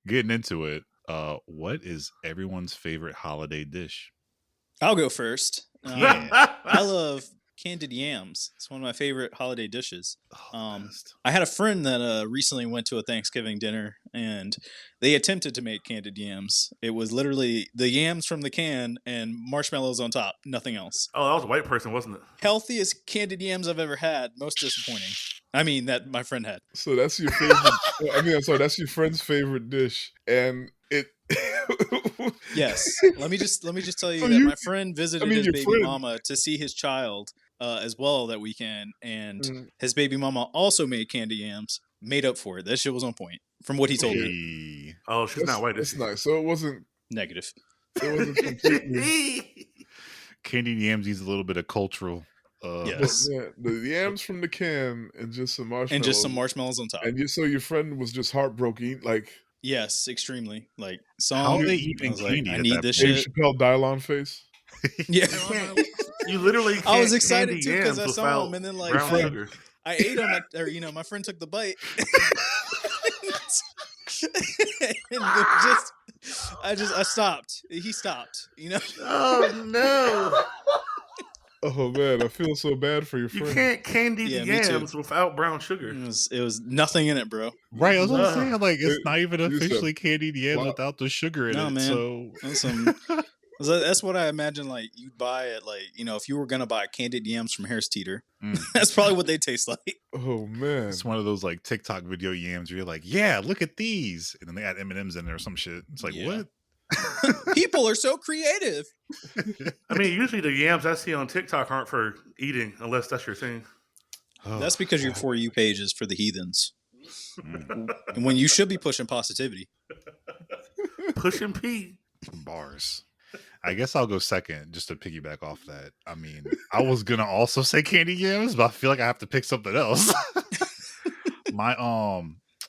getting into it, what is everyone's favorite holiday dish? I'll go first. I love candied yams. It's one of my favorite holiday dishes. I had a friend that recently went to a Thanksgiving dinner, and they attempted to make candied yams. It was literally the yams from the can and marshmallows on top, nothing else. Oh, that was a white person, wasn't it? Healthiest candied yams I've ever had. Most disappointing. I mean, that my friend had. So that's your favorite. I'm sorry. That's your friend's favorite dish, and it. Yes. Let me just tell you that my friend visited his baby mama to see his child as well that weekend, and his baby mama also made candy yams. Made up for it. That shit was on point from what he told me. Oh, she's not white. It's nice. So it wasn't negative. It wasn't completely. Candied yams needs a little bit of cultural. Yes. Yeah, the yams from the can and just some marshmallows. And just some marshmallows on top. And so your friend was just heartbroken, like. Yes, extremely. Like, how they eating candy? I need this shit. Chappelle Dylon face. Yeah. You literally can't. I was excited too because I saw him, and then like I ate him, or my friend took the bite. And I stopped. He stopped. Oh no. Oh man, I feel so bad for your friend. You can't candy the yams without brown sugar. It was nothing in it, bro. Right, I was gonna say, like, it's not even officially candied yams without the sugar in it. Man. So that's what I imagine. Like, you'd buy it, like, if you were gonna buy candied yams from Harris Teeter, that's probably what they taste like. Oh man, it's one of those like TikTok video yams where you're like, yeah, look at these, and then they add M&Ms in there or some shit. It's like, what? People are so creative. I mean, usually the yams I see on TikTok aren't for eating, unless that's your thing. That's because your For You page is for the heathens. And when you should be pushing positivity. Pushing P. Bars. I guess I'll go second just to piggyback off that. I mean, I was going to also say candy yams, but I feel like I have to pick something else.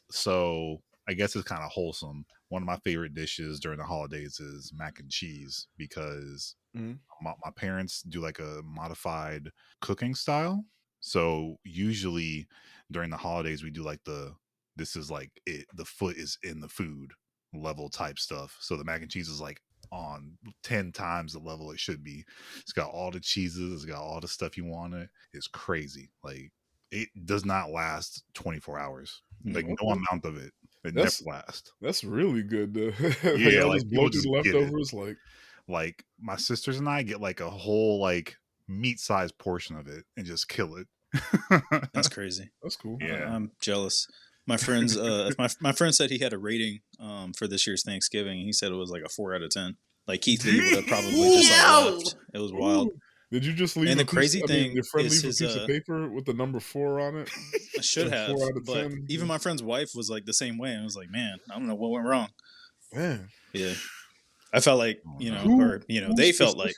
So I guess it's kind of wholesome. One of my favorite dishes during the holidays is mac and cheese because my parents do like a modified cooking style. So usually during the holidays, we do like the foot is in the food level type stuff. So the mac and cheese is like on 10 times the level it should be. It's got all the cheeses. It's got all the stuff you want. It's crazy. Like, it does not last 24 hours. Like, no amount of it. Never lasts. That's really good. Yeah, like bloated leftovers. Like my sisters and I get like a whole like meat-sized portion of it and just kill it. That's crazy. That's cool. Yeah, I'm jealous. My friends, my friend said he had a rating for this year's Thanksgiving. He said it was like a 4 out of 10. Like Keith Lee would have probably just like left. It was wild. Did you just leave? And the crazy thing, your friend leave a piece of paper with the number 4 on it? I should have, but even my friend's wife was like the same way. I was like, man, I don't know what went wrong. Man, yeah, I felt like they felt like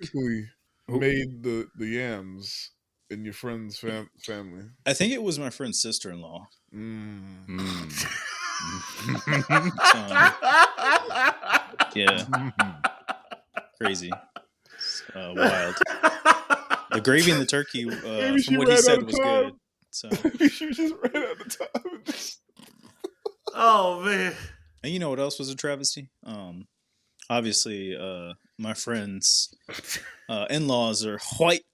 made the yams in your friend's family. I think it was my friend's sister-in-law. Yeah, crazy. Wild. The gravy and the turkey, from what he said, was good. So she just ran out of time. Oh man! And you know what else was a travesty? Obviously, my friends' in-laws are white,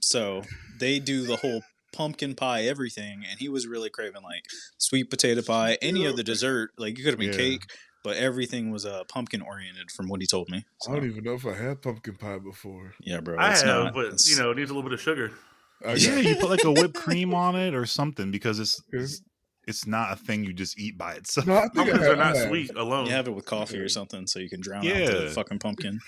so they do the whole pumpkin pie everything, and he was really craving like sweet potato pie, any other dessert. Like, it could have been cake. But everything was pumpkin oriented from what he told me. So. I don't even know if I had pumpkin pie before. Yeah, bro. I have, but it needs a little bit of sugar. You put like a whipped cream on it or something because it's not a thing you just eat by itself. No, pumpkins are not sweet alone. You have it with coffee or something so you can drown out the fucking pumpkin.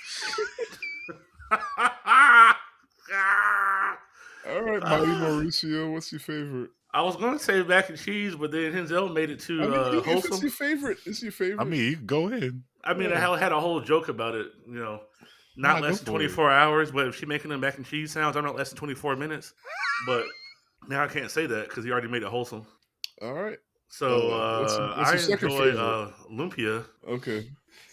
All right, Mauricio, what's your favorite? I was going to say mac and cheese, but then Henzel made it too wholesome. It's your favorite. It's your favorite. I mean, go ahead. I mean, I had a whole joke about it. Not less than 24 hours, but if she's making them mac and cheese sounds, I'm not less than 24 minutes. But now I can't say that because he already made it wholesome. All right. So I enjoy lumpia. Okay.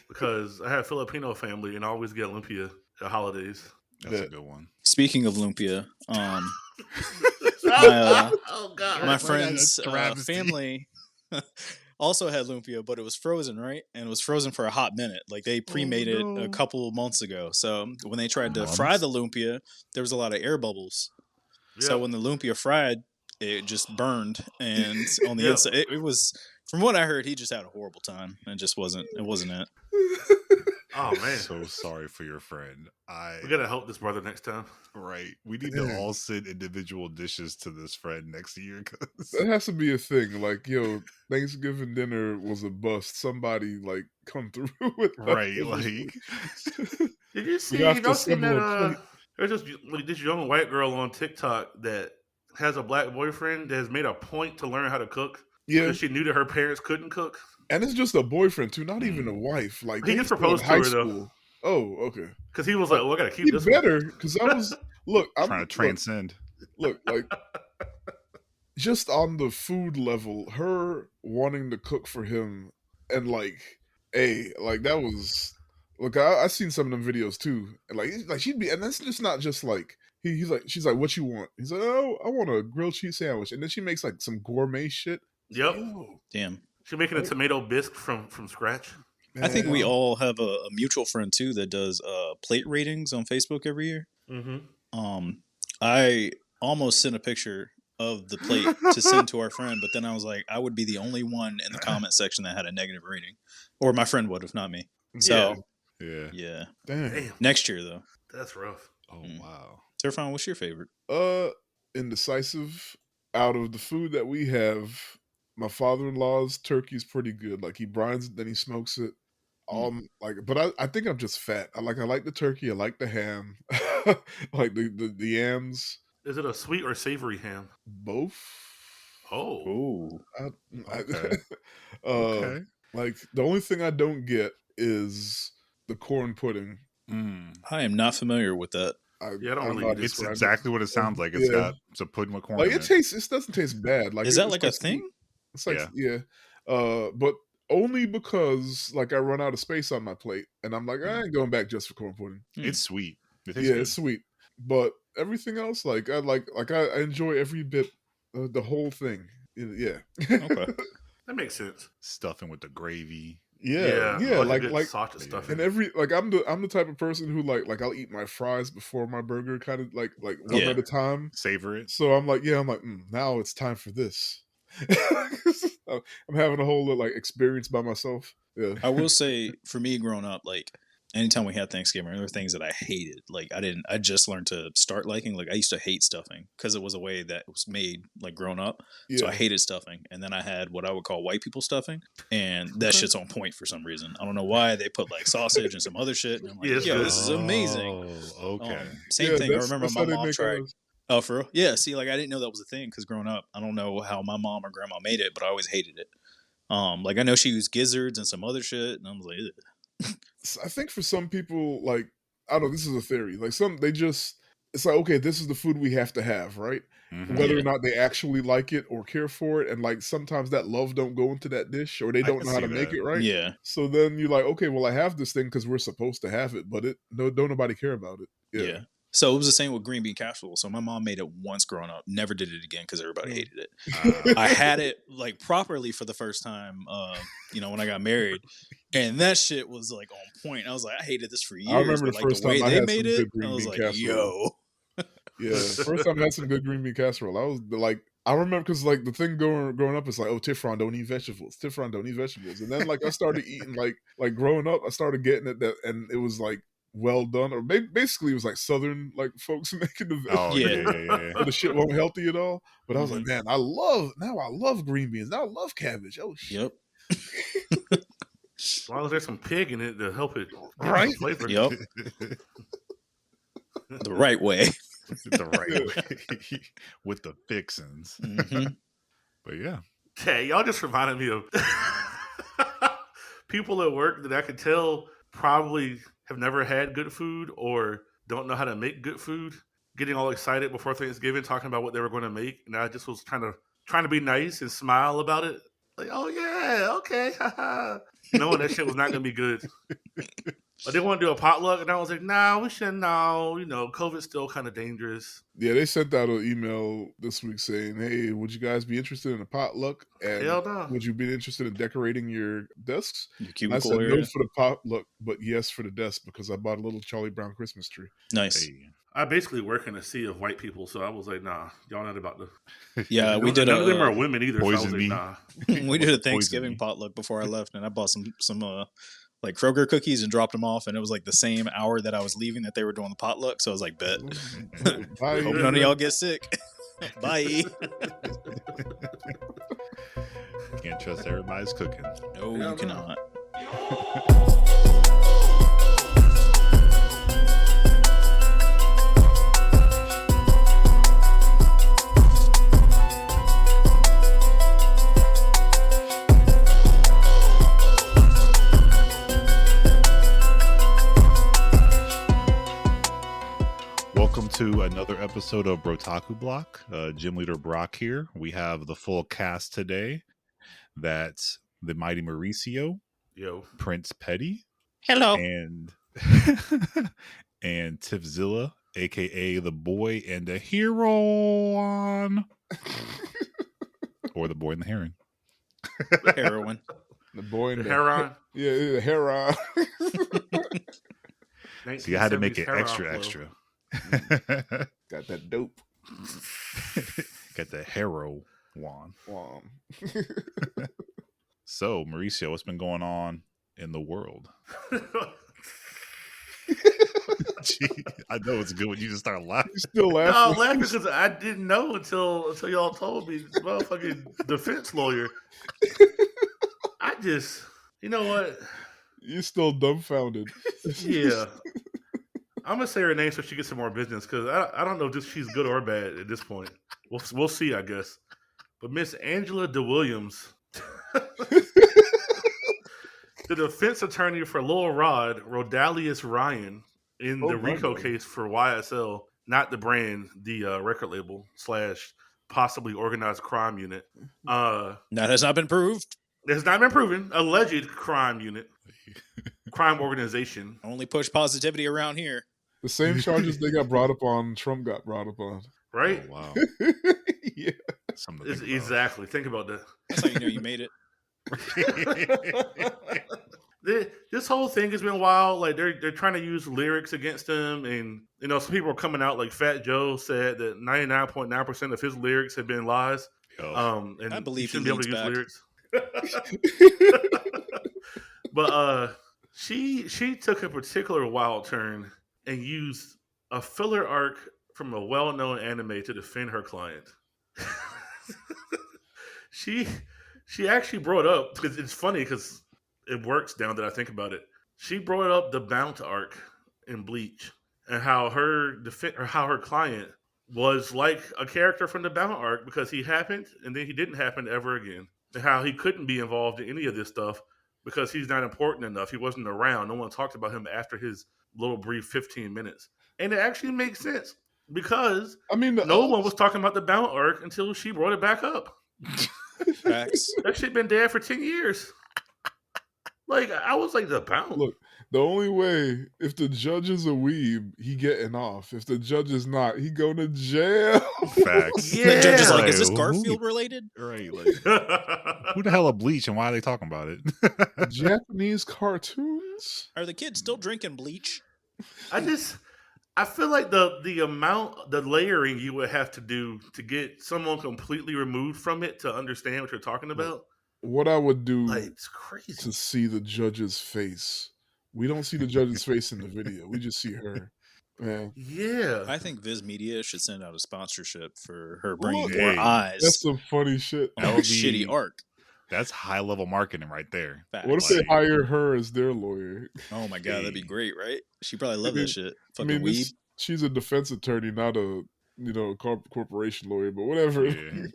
Because I have a Filipino family and I always get lumpia at holidays. That's a good one. Speaking of lumpia, my friend's family, also had lumpia, but it was frozen, right? And it was frozen for a hot minute. Like they pre-made it a couple months ago. So when they tried to fry the lumpia, there was a lot of air bubbles. Yep. So when the lumpia fried, it just burned, and on the inside, it was. From what I heard, he just had a horrible time. It just wasn't. It wasn't it. Oh man, so sorry for your friend. We gotta help this brother next time. Right, we need to all send individual dishes to this friend next year. That has to be a thing. Like, yo, Thanksgiving dinner was a bust. Somebody like come through with right. Like, did you see? Y'all seen that? There's this young white girl on TikTok that has a black boyfriend that has made a point to learn how to cook. Yeah, because she knew that her parents couldn't cook. And it's just a boyfriend too, not even a wife. Like he just proposed to her though. Oh, okay. Because he was like, "Well, I gotta keep this better." Because I was I'm trying to transcend. Look, like just on the food level, her wanting to cook for him, and like that was. Look, I seen some of them videos too, and like she'd be, and that's just not just like he's like, she's like, "What you want?" He's like, "Oh, I want a grilled cheese sandwich," and then she makes like some gourmet shit. Yep. Yo. Damn. She's making a tomato bisque from scratch. Man. I think we all have a mutual friend too that does plate ratings on Facebook every year. Mm-hmm. I almost sent a picture of the plate to send to our friend, but then I was like, I would be the only one in the comment section that had a negative rating, or my friend would, if not me. So yeah. Damn. Next year though. That's rough. Oh wow. Terfon, what's your favorite? Indecisive. Out of the food that we have, my father-in-law's turkey's pretty good. Like he brines it, then he smokes it. But I think I'm just fat. I like the turkey. I like the ham. Like the yams. Is it a sweet or savory ham? Both. Oh. Okay. Okay. Like the only thing I don't get is the corn pudding. I am not familiar with that. I don't really. It's exactly what it sounds like. It's got a pudding with corn. Like it doesn't taste bad. Like is that like a thing? It's like but only because like I run out of space on my plate, and I'm like, I ain't going back just for corn pudding. It's sweet. It's sweet, but everything else, like I enjoy every bit, the whole thing. Yeah. Okay, that makes sense. Stuffing with the gravy. Yeah, like sausage stuffing. And every like I'm the type of person who like I'll eat my fries before my burger, kind of like one at a time, savor it. So I'm like now it's time for this. I'm having a whole like experience by myself. Yeah, I will say for me growing up, like anytime we had Thanksgiving, there were things that I hated. Like I just learned to start liking. Like I used to hate stuffing because it was a way that was made like growing up. Yeah. So I hated stuffing. And then I had what I would call white people stuffing, and that shit's on point for some reason. I don't know why. They put like sausage and some other shit, and I'm like, this is amazing. Okay. Same thing. I remember my mom tried. Oh, for real? Yeah. See, like I didn't know that was a thing because growing up, I don't know how my mom or grandma made it, but I always hated it. Like I know she used gizzards and some other shit, and I was like, ugh. I think for some people, like I don't know, this is a theory. Like it's like, okay, this is the food we have to have, right? Mm-hmm. Whether or not they actually like it or care for it, and like sometimes that love don't go into that dish, or they don't know how to make it right. Yeah. So then you're like, okay, well I have this thing because we're supposed to have it, but don't nobody care about it. Yeah. So it was the same with green bean casserole. So my mom made it once growing up, never did it again because everybody hated it. I had it like properly for the first time, when I got married, and that shit was like on point. I was like, I hated this for years. I remember the first time they made it. I was like, yo. Yeah, first time I had some good green bean casserole. I was like, I remember because like the thing growing up is like, oh, Tifron don't eat vegetables. Tifron don't eat vegetables. And then like I started eating like growing up, I started getting it and it was like well done, or basically it was like Southern like folks making the yeah. The shit wasn't healthy at all. But I was like, man, I love green beans. Now I love cabbage. Oh shit. Yep. As long as there's some pig in it to help it, right? Flavor. Yep. The right way. The right way with the fixins. Mm-hmm. But yeah. Hey, y'all just reminded me of people at work that I could tell probably have never had good food or don't know how to make good food, getting all excited before Thanksgiving, talking about what they were going to make. And I just was trying to be nice and smile about it. Like, oh yeah, okay. Knowing that shit was not going to be good. But they want to do a potluck, and I was like, nah, we shouldn't. No, COVID's still kind of dangerous. Yeah, they sent out an email this week saying, hey, would you guys be interested in a potluck? And Hell no. would you be interested in decorating your desks? Your And I cubicle said area. no for the potluck, but yes for the desk because I bought a little Charlie Brown Christmas tree. Nice. Hey. I basically work in a sea of white people, so I was like, nah, y'all not about to. Yeah, we None did of them are a women either, so I was Poison like, me. nah. we did a Poison Thanksgiving me. potluck before I left, and I bought some like Kroger cookies and dropped them off, and it was like the same hour that I was leaving that they were doing the potluck. So I was like, bet. Bye. Hope none of y'all get sick. Bye. Can't trust everybody's cooking. No, Yeah, you cannot. Welcome to another episode of Brotaku Block. Gym Leader Brock here. We have the full cast today. That's the Mighty Mauricio, Yo. Prince Petty, Hello. and and Tifzilla, aka the boy and the heron, or the boy and the heron. Heroin. The boy in the Heron. Yeah, the heron. See, I had to make 1970s it Heron extra, flow. extra. Got that dope. Got the hero wand. Um, So, Mauricio, what's been going on in the world? Gee, I know it's good when you just start laughing. you still No, laughing? I'm laughing because I didn't know until y'all told me. Motherfucking defense lawyer. I just, you know what? You're still dumbfounded. Yeah. I'm gonna say her name so she gets some more business because I don't know if she's good or bad at this point. We'll see, I guess. But Miss Angela DeWilliams, the defense attorney for Lil Rod, Rodalius Ryan, in Oh, the my RICO God. case for YSL, not the brand, the record label / possibly organized crime unit. That has not been proved. It's not been proven. Alleged crime unit, crime organization. Only push positivity around here. The same charges they got brought up on, Trump got brought up on. Right? Oh, wow. Yeah. Something to think about. Exactly. Think about that. That's how you know you made it. This whole thing has been wild. Like they're trying to use lyrics against him, and some people are coming out. Like Fat Joe said that 99.9% of his lyrics have been lies. Yo. And I believe you he shouldn't be able to leans use lyrics. But she took a particular wild turn and used a filler arc from a well-known anime to defend her client. She actually brought up, because it's funny because it works now that I think about it. She brought up the Bound arc in Bleach and how her client was like a character from the Bound arc because he happened and then he didn't happen ever again, and how he couldn't be involved in any of this stuff because he's not important enough. He wasn't around. No one talked about him after his little brief 15 minutes, and it actually makes sense because I mean, no one was talking about the Bound arc until she brought it back up. Facts. That shit been dead for 10 years. Like, I was like, the Bound. Look, the only way, if the judge is a weeb, he getting off. If the judge is not, he going to jail. Facts. Yeah. The judge is like, is this Like, Garfield related? Right. Like, who the hell are Bleach and why are they talking about it? Japanese cartoons? Are the kids still drinking bleach? I feel like the layering you would have to do to get someone completely removed from it to understand what you're talking about. What I would do Like, it's crazy. to see the judge's face. We don't see the judge's face in the video. We just see her. Man, Yeah. I think Viz Media should send out a sponsorship for her bringing Look, more hey, eyes that's some funny shit. on that her would be- shitty arc. That's high level marketing right there. Facts. What if they hire her as their lawyer? Oh my god, that'd be great, right? She probably love I mean- that shit. I Fucking mean, weeb. she's a defense attorney, not a corporation lawyer, but whatever. Yeah.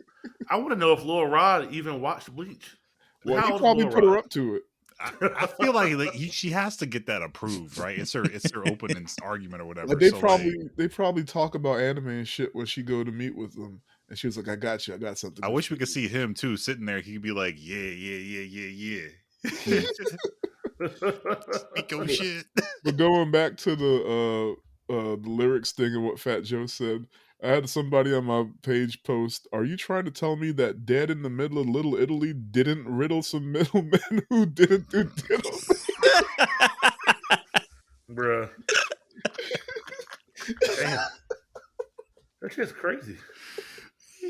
I want to know if Lil Rod even watched Bleach. Well, How he old is probably Lil put her Rod? up to it. I feel like she has to get that approved, right? It's her open argument or whatever. Like they So, probably talk about anime and shit when she go to meet with them, and she was like, "I got you. I got something." I wish we could see him too, sitting there. He'd be like, "Yeah, yeah, yeah, yeah, yeah." Speak your shit. But going back to the lyrics thing and what Fat Joe said, I had somebody on my page post, "Are you trying to tell me that Dead in the Middle of Little Italy didn't riddle some middlemen who didn't do diddle?" Bruh. Damn. That shit's crazy.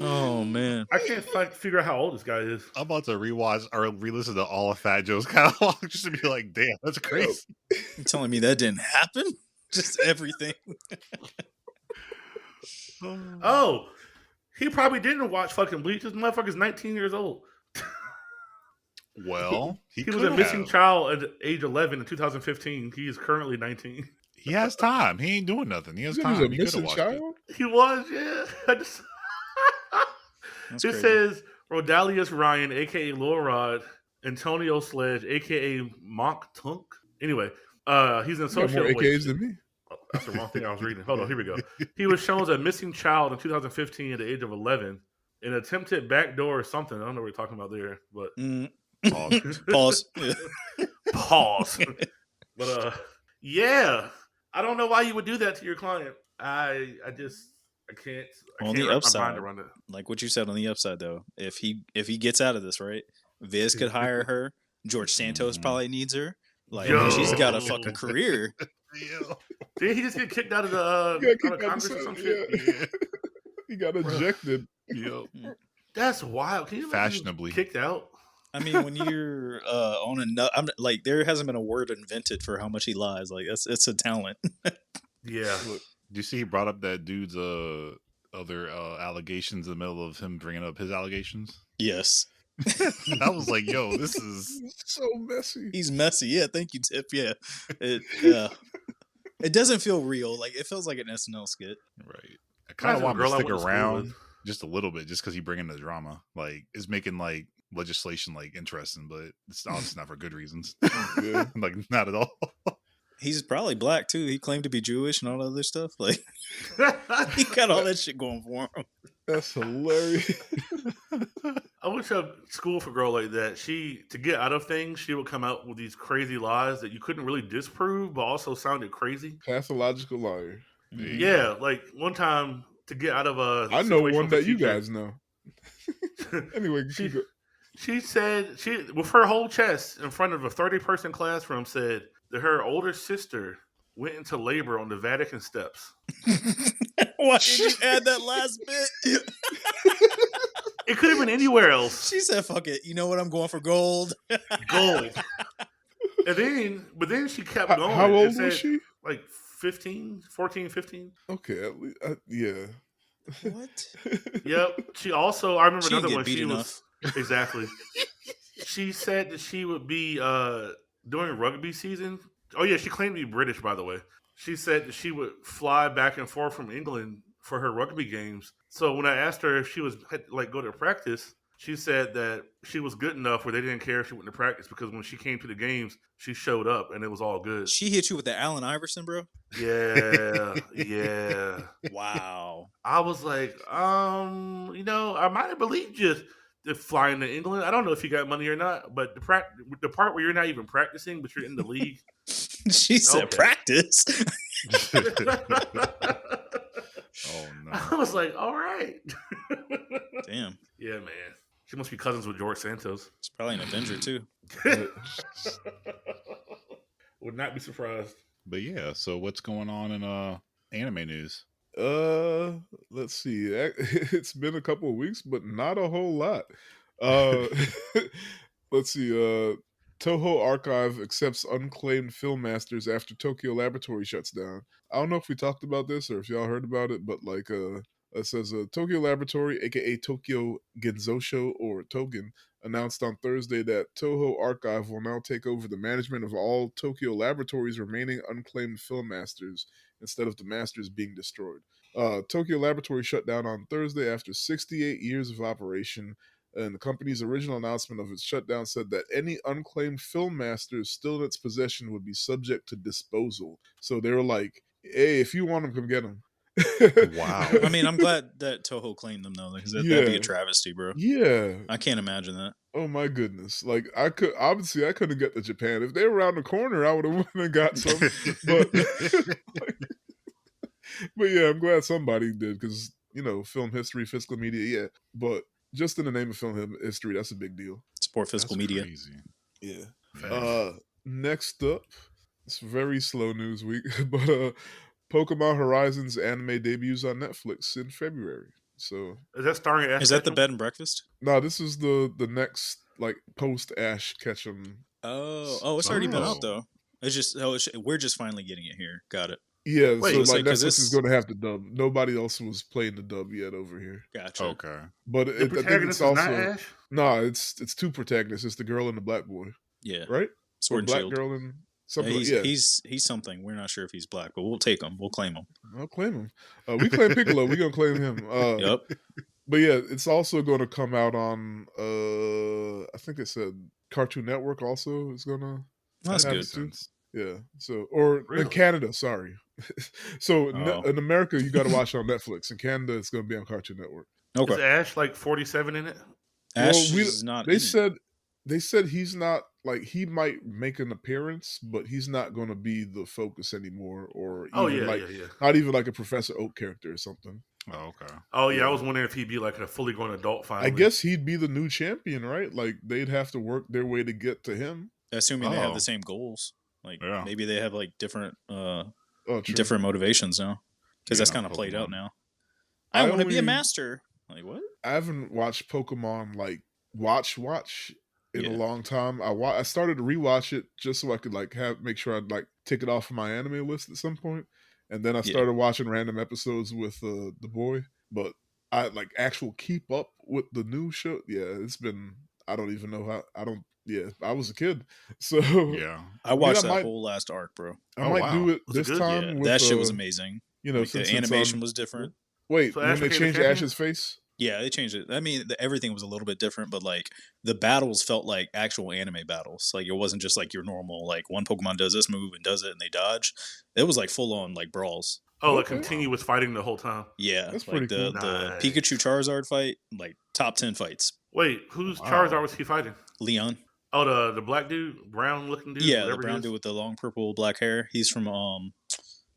Oh man, I can't figure out how old this guy is. I'm about to rewatch or re-listen to all of Fat Joe's catalog just to be like, damn, that's crazy. you telling me that didn't happen? Just everything. Oh, he probably didn't watch fucking Bleach. This motherfucker's 19 years old. Well, he was a missing child at age 11 in 2015. He is currently 19. He has time. He ain't doing nothing. He has time. He was a missing child? He was, yeah. It says Rodalius Ryan, a.k.a. Lil Rod, Antonio Sledge, a.k.a. Monk Tunk. Anyway, he's an associate. More AKAs than me. Oh, that's the wrong thing I was reading. Hold on, here we go. He was shown as a missing child in 2015 at the age of 11. An attempted backdoor or something. I don't know what you're talking about there, but Pause. Pause. But yeah, I don't know why you would do that to your client. I can't. On the upside, like what you said on the upside, though, if he gets out of this, right, Viz could hire her. George Santos probably needs her. Like she's got a fucking career. Did he just get kicked out of the Congress or some shit? Yeah. He got ejected. Yep. That's wild. Can you fashionably kicked out? I mean, when you're on I'm like, there hasn't been a word invented for how much he lies. Like it's a talent. Yeah. Look, do you see he brought up that dude's other allegations in the middle of him bringing up his allegations? Yes. I was like, yo, this is so messy. He's messy. Yeah, thank you, Tip. Yeah. It doesn't feel real. Like it feels like an SNL skit. Right. I kind of want him to stick around just a little bit, just because he bringing the drama. Like, it's making like legislation like interesting, but it's obviously not for good reasons. Yeah. Like, not at all. He's probably black too. He claimed to be Jewish and all that other stuff. Like he got all that shit going for him. That's hilarious. I went to school for a girl like that. To get out of things, she would come out with these crazy lies that you couldn't really disprove, but also sounded crazy. Pathological liar. Yeah, like one time to get out of a. I know one that you guys know. Anyway, she said with her whole chest in front of a 30-person classroom said that her older sister went into labor on the Vatican steps. Why did you add that last bit? It could have been anywhere else. She said, fuck it. You know what? I'm going for gold. Gold. But then she kept going. How old was she? Like 14, 15. Okay, at least, yeah. What? Yep. She also, I remember another one. She was exactly. She said that she would be during rugby season. Oh yeah, she claimed to be British, by the way. She said that she would fly back and forth from England for her rugby games. So when I asked her if she had to go to practice, she said that she was good enough where they didn't care if she went to practice because when she came to the games, she showed up and it was all good. She hit you with the Allen Iverson, bro? Yeah, yeah. Wow. I was like, I might have believed you if flying to England. I don't know if you got money or not, but the part where you're not even practicing, but you're in the league. She said practice. Oh no! I was like, all right. Damn. Yeah, man. She must be cousins with George Santos. She's probably an Avenger too. Would not be surprised. But yeah, so what's going on in anime news? Let's see. It's been a couple of weeks, but not a whole lot. Let's see. TOHO Archive accepts unclaimed film masters after Tokyo Laboratory shuts down. I don't know if we talked about this or if y'all heard about it, but it says Tokyo Laboratory, aka Tokyo Genzosho or Togen, announced on Thursday that TOHO Archive will now take over the management of all Tokyo Laboratory's remaining unclaimed film masters instead of the masters being destroyed. Tokyo Laboratory shut down on Thursday after 68 years of operation, and the company's original announcement of its shutdown said that any unclaimed film masters still in its possession would be subject to disposal. So they were like, hey, if you want them, come get them. Wow. I mean, I'm glad that Toho claimed them though, because that'd be a travesty, bro. Yeah. I can't imagine that. Oh my goodness! Like I couldn't get to Japan. If they were around the corner, I would have went and got some. But but yeah, I'm glad somebody did because film history, fiscal media, yeah. But just in the name of film history, that's a big deal. Support fiscal media. Crazy. Yeah. Facts. Next up, it's very slow news week, but Pokemon Horizons anime debuts on Netflix in February. So Is that starring Ash Is that the Ketchum? bed and breakfast? no, this is the next like post Ash Ketchum. Oh, it's already been out though. It's just we're just finally getting it here. Got it. Yeah, Wait, so it's like like, 'cause Netflix is this- going to have the dub. Nobody else was playing the dub yet over here. Gotcha. Okay. But The I think protagonist it's is not also Ash? no, it's two protagonists. It's the girl and the black boy, Yeah. right? Sword Or and black Shield. girl and Yeah, something. he's something. We're not sure if he's black, but we'll take him. We'll claim him. I'll claim him. We claim Piccolo. We're gonna claim him. Yep. But yeah, it's also going to come out on. I think it said Cartoon Network. Also, is gonna. That's have good. it too. Yeah. So or Really? in Canada, sorry. So Oh. in America, you got to watch it on Netflix. In Canada, it's going to be on Cartoon Network. Is Okay. Ash like 47 in it? Ash Well, is not. They in it. said he's not like he might make an appearance, but he's not going to be the focus anymore, or even Oh yeah, like yeah. not even like a Professor Oak character or something. Oh, okay. Oh yeah, Yeah. I was wondering if he'd be like a fully grown adult finally. I guess he'd be the new champion, right? Like they'd have to work their way to get to him. Assuming they have Oh. the same goals. Like Yeah. maybe they have like different Oh, true. different motivations now, because Maybe that's not kind of played out Pokemon. now. I I want to be a only- master. Like what? I haven't watched Pokemon like watch in a Yeah. long time. I started to rewatch it just so I could like make sure I'd like tick it off of my anime list at some point, and then I Yeah. started watching random episodes with the boy. But I like actual keep up with the new show. Yeah, it's been I don't even know how I don't. Yeah, I was a kid, so Yeah. I watched I that might- whole last arc, bro. I Oh, might wow. do it Was it this good? time. Yeah, with, that shit was amazing. Like, The since it's animation on- was different. Wait, So when Ash they became the changed champion? Ash's face? Yeah, they changed it. I mean, everything was a little bit different, but like the battles felt like actual anime battles. Like it wasn't just like your normal like one Pokemon does this move and does it and they dodge. It was like full on like brawls. Oh, like Okay. continuous fighting the whole time. Yeah, That's like pretty cool. the Nice. Pikachu Charizard fight, like top 10 fights. Wait, whose Wow. Charizard was he fighting? Leon. Oh, the black dude, brown looking dude. Yeah, the whatever he brown is? dude with the long purple black hair. He's from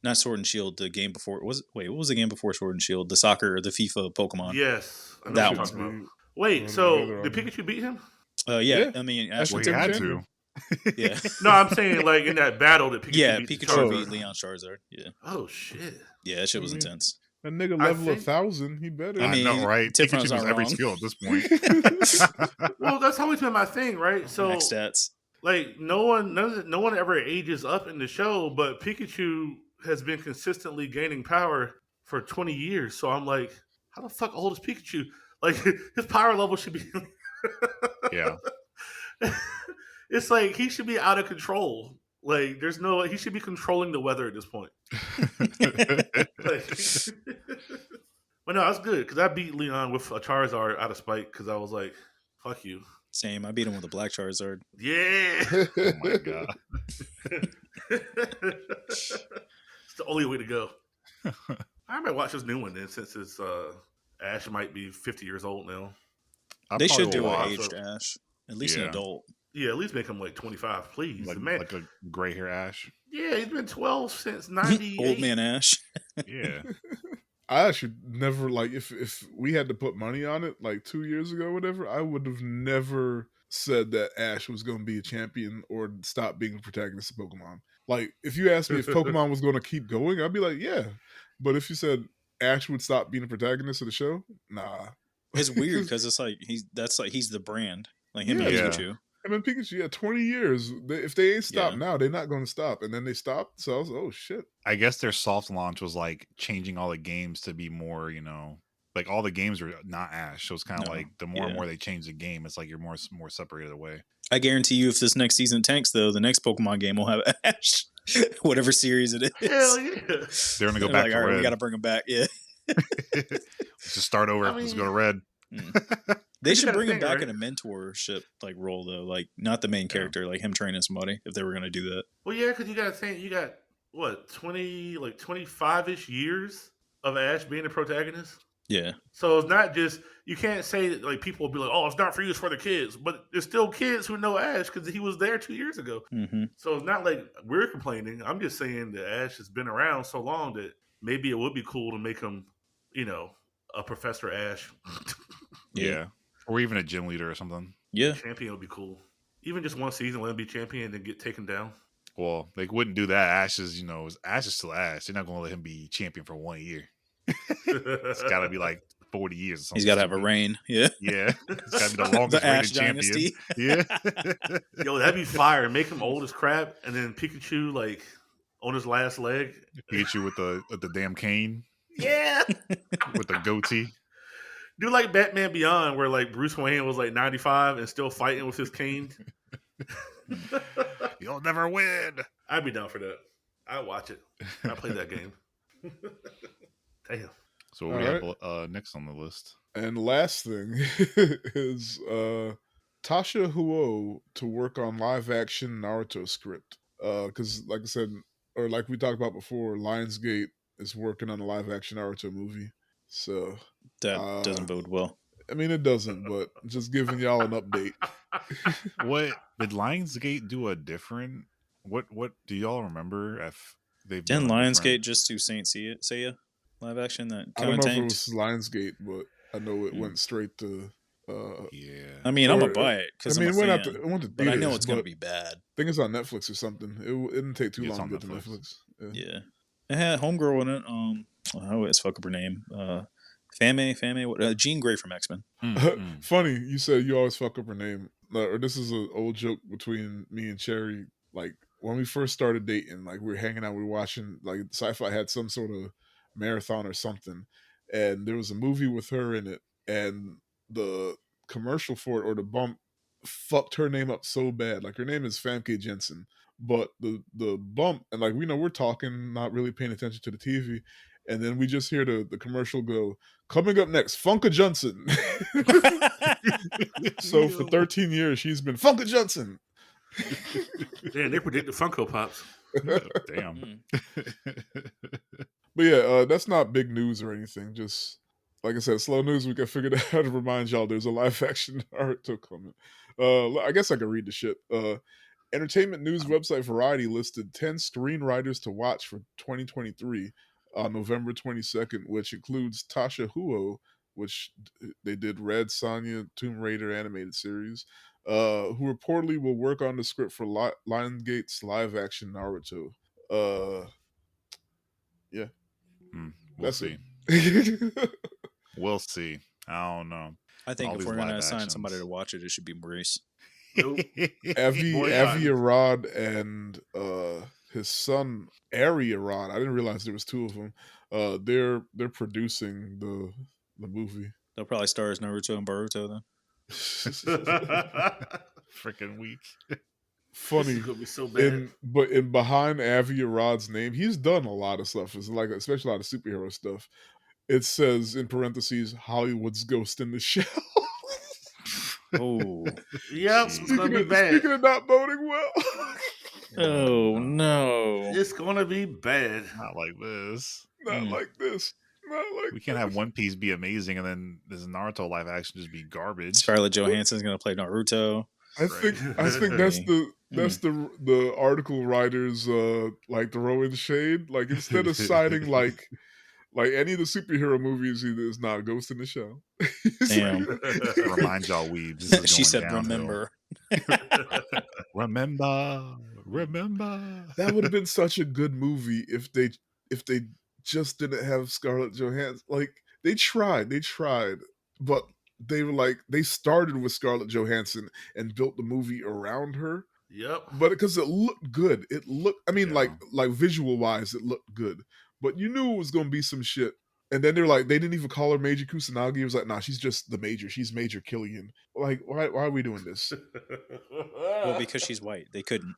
not Sword and Shield, the game before what was the game before Sword and Shield? The soccer, the FIFA Pokemon. Yes, I know That what you're one. talking about. Run Wait, so together did on Pikachu beat him? Yeah, Yeah. I mean That's Ash Well, what he went had to. to. Yeah. No, I'm saying like in that battle that Pikachu Yeah, beat the Pikachu Charizard. beat Leon Charizard. Yeah. Oh shit! Yeah, that shit was I mean, intense. That nigga I level think- 1,000. He better. I I mean, know, right? Tiffany's Pikachu was not every wrong. skill at this point. Well, that's always been my thing, right? So Max stats. like no one ever ages up in the show, but Pikachu has been consistently gaining power for 20 years. So I'm like, how the fuck old is Pikachu? Like his power level should be Yeah. it's like he should be out of control. Like he should be controlling the weather at this point. Like, but no, that's good because I beat Leon with a Charizard out of spite because I was like, fuck you. Same. I beat him with a black Charizard. Yeah. Oh my god. It's the only way to go. I might watch this new one then, since it's Ash might be 50 years old now. I They probably should do will an watch, aged Ash. At least an Yeah. adult. Yeah, at least make him like 25, please. like, The man, like a gray hair Ash. yeah, he's been 12 since 98. Old man Ash. Yeah. I actually never like if we had to put money on it like 2 years ago or whatever, I would have never said that Ash was going to be a champion or stop being a protagonist of Pokemon. Like if you asked me if Pokemon was going to keep going, I'd be like, yeah. But if you said Ash would stop being a protagonist of the show, nah. It's weird because it's like he's the brand. Like him and Yeah. Pikachu. I mean, Pikachu, yeah, 20 years. If they ain't stopped Yeah. now, they're not going to stop. And then they stopped. So I was, oh shit. I guess their soft launch was like changing all the games to be more, like all the games are not Ash. So it's kind of No. like the more and Yeah. more they change the game, it's like you're more separated away. I guarantee you, if this next season tanks, though, the next Pokemon game will have Ash, whatever series it is. Hell yeah. They're gonna go They're back like, to all right, red. we got to bring him back. Yeah, Let's just start over. I Let's mean- go to red. they You should gotta bring him think, back right? in a mentorship like role though, like not the main character, like him training somebody. If they were gonna do that, Well, yeah, because you got to think, you got, what, 25-ish years of Ash being the protagonist. Yeah. So it's not just, you can't say that, like, people will be like, oh, it's not for you, it's for the kids. But there's still kids who know Ash because he was there 2 years ago. Mm-hmm. So it's not like we're complaining. I'm just saying that Ash has been around so long that maybe it would be cool to make him, a Professor Ash. Yeah. Or even a gym leader or something. Yeah. Champion would be cool. Even just one season, let him be champion and then get taken down. Well, they wouldn't do that. Ash is still Ash. They're not going to let him be champion for 1 year. It's got to be like 40 years or something. He's got to have a reign. Yeah. Yeah. It's got to be the longest The Ash reigning champion. dynasty. Yeah. Yo, that'd be fire. Make him old as crap, and then Pikachu, like, on his last leg. Pikachu with the damn cane. Yeah. With the goatee. Do like Batman Beyond, where, like, Bruce Wayne was like 95 and still fighting with his cane. You'll never win. I'd be down for that. I'd watch it. I play that game. Damn. So what we have next on the list? And last thing is Tasha Huo to work on live action Naruto script. Because like I said, or like we talked about before, Lionsgate is working on a live action Naruto movie. So that doesn't bode well. I mean, it doesn't, but just giving y'all an update. What did Lionsgate do a different? What do y'all remember? If they've didn't Lionsgate just do Saint Seiya live action that I kind don't of know tanked? if it was Lionsgate, but I know it went straight to. Yeah, I mean, I'm gonna buy it because it went to theaters, but I know it's gonna be bad. I think it's on Netflix or something. It didn't take too long to get to Netflix. Yeah, it had Homegirl in it. I always fuck up her name. Fame, Jean Grey from X-Men. Funny, you said you always fuck up her name. Or this is an old joke between me and Cherry. Like when we first started dating, like we were hanging out, we were watching, like Sci-Fi had some sort of marathon or something, and there was a movie with her in it, and the commercial for it or the bump fucked her name up so bad. Like her name is Famke Jensen, but the bump, and like we're talking, not really paying attention to the TV, and then we just hear the commercial go, coming up next, Funka Johnson. So for 13 years she's been Funka Johnson. Damn, they predicted Funko Pops. Damn. But yeah, that's not big news or anything. Just like I said, slow news. We can figure out how to remind y'all there's a live action Naruto coming. I guess I can read the shit. Entertainment news website Variety listed 10 screenwriters to watch for 2023 on November 22nd, which includes Tasha Huo, which they did Red Sonja, Tomb Raider animated series, who reportedly will work on the script for Lionsgate's live action Naruto. Yeah. We'll see. We'll see. I don't know. I think if we're going to assign somebody to watch it, it should be Maurice. Nope. Avi Arad and his son Ari Arad. I didn't realize there was two of them. They're producing the movie. They'll probably star as Naruto and Boruto then. Freaking weak. Funny, gonna be so bad. But behind Avi Arad's name, he's done a lot of stuff. It's like especially a lot of superhero stuff. It says in parentheses, Hollywood's Ghost in the Shell. Oh, yep. It's gonna be bad. Speaking of not boding well. Oh no, it's gonna be bad. Not like this. Not like this. We can't have One Piece be amazing and then this Naruto live action just be garbage. Scarlett Johansson's gonna play Naruto. I think that's the article writers like throwing shade. Like instead of citing like any of the superhero movies, is not Ghost in the Shell. Damn. Remind y'all, weebs. She said, downhill. remember. remember. That would have been such a good movie if they just didn't have Scarlett Johansson. Like they tried, but they were like, they started with Scarlett Johansson and built the movie around her. Yep. But because it looked good, like visual wise, it looked good. But you knew it was going to be some shit. And then they're like, they didn't even call her Major Kusanagi. It was like, nah, she's just the Major. She's Major Killian. Like, why are we doing this? Well, because she's white. They couldn't.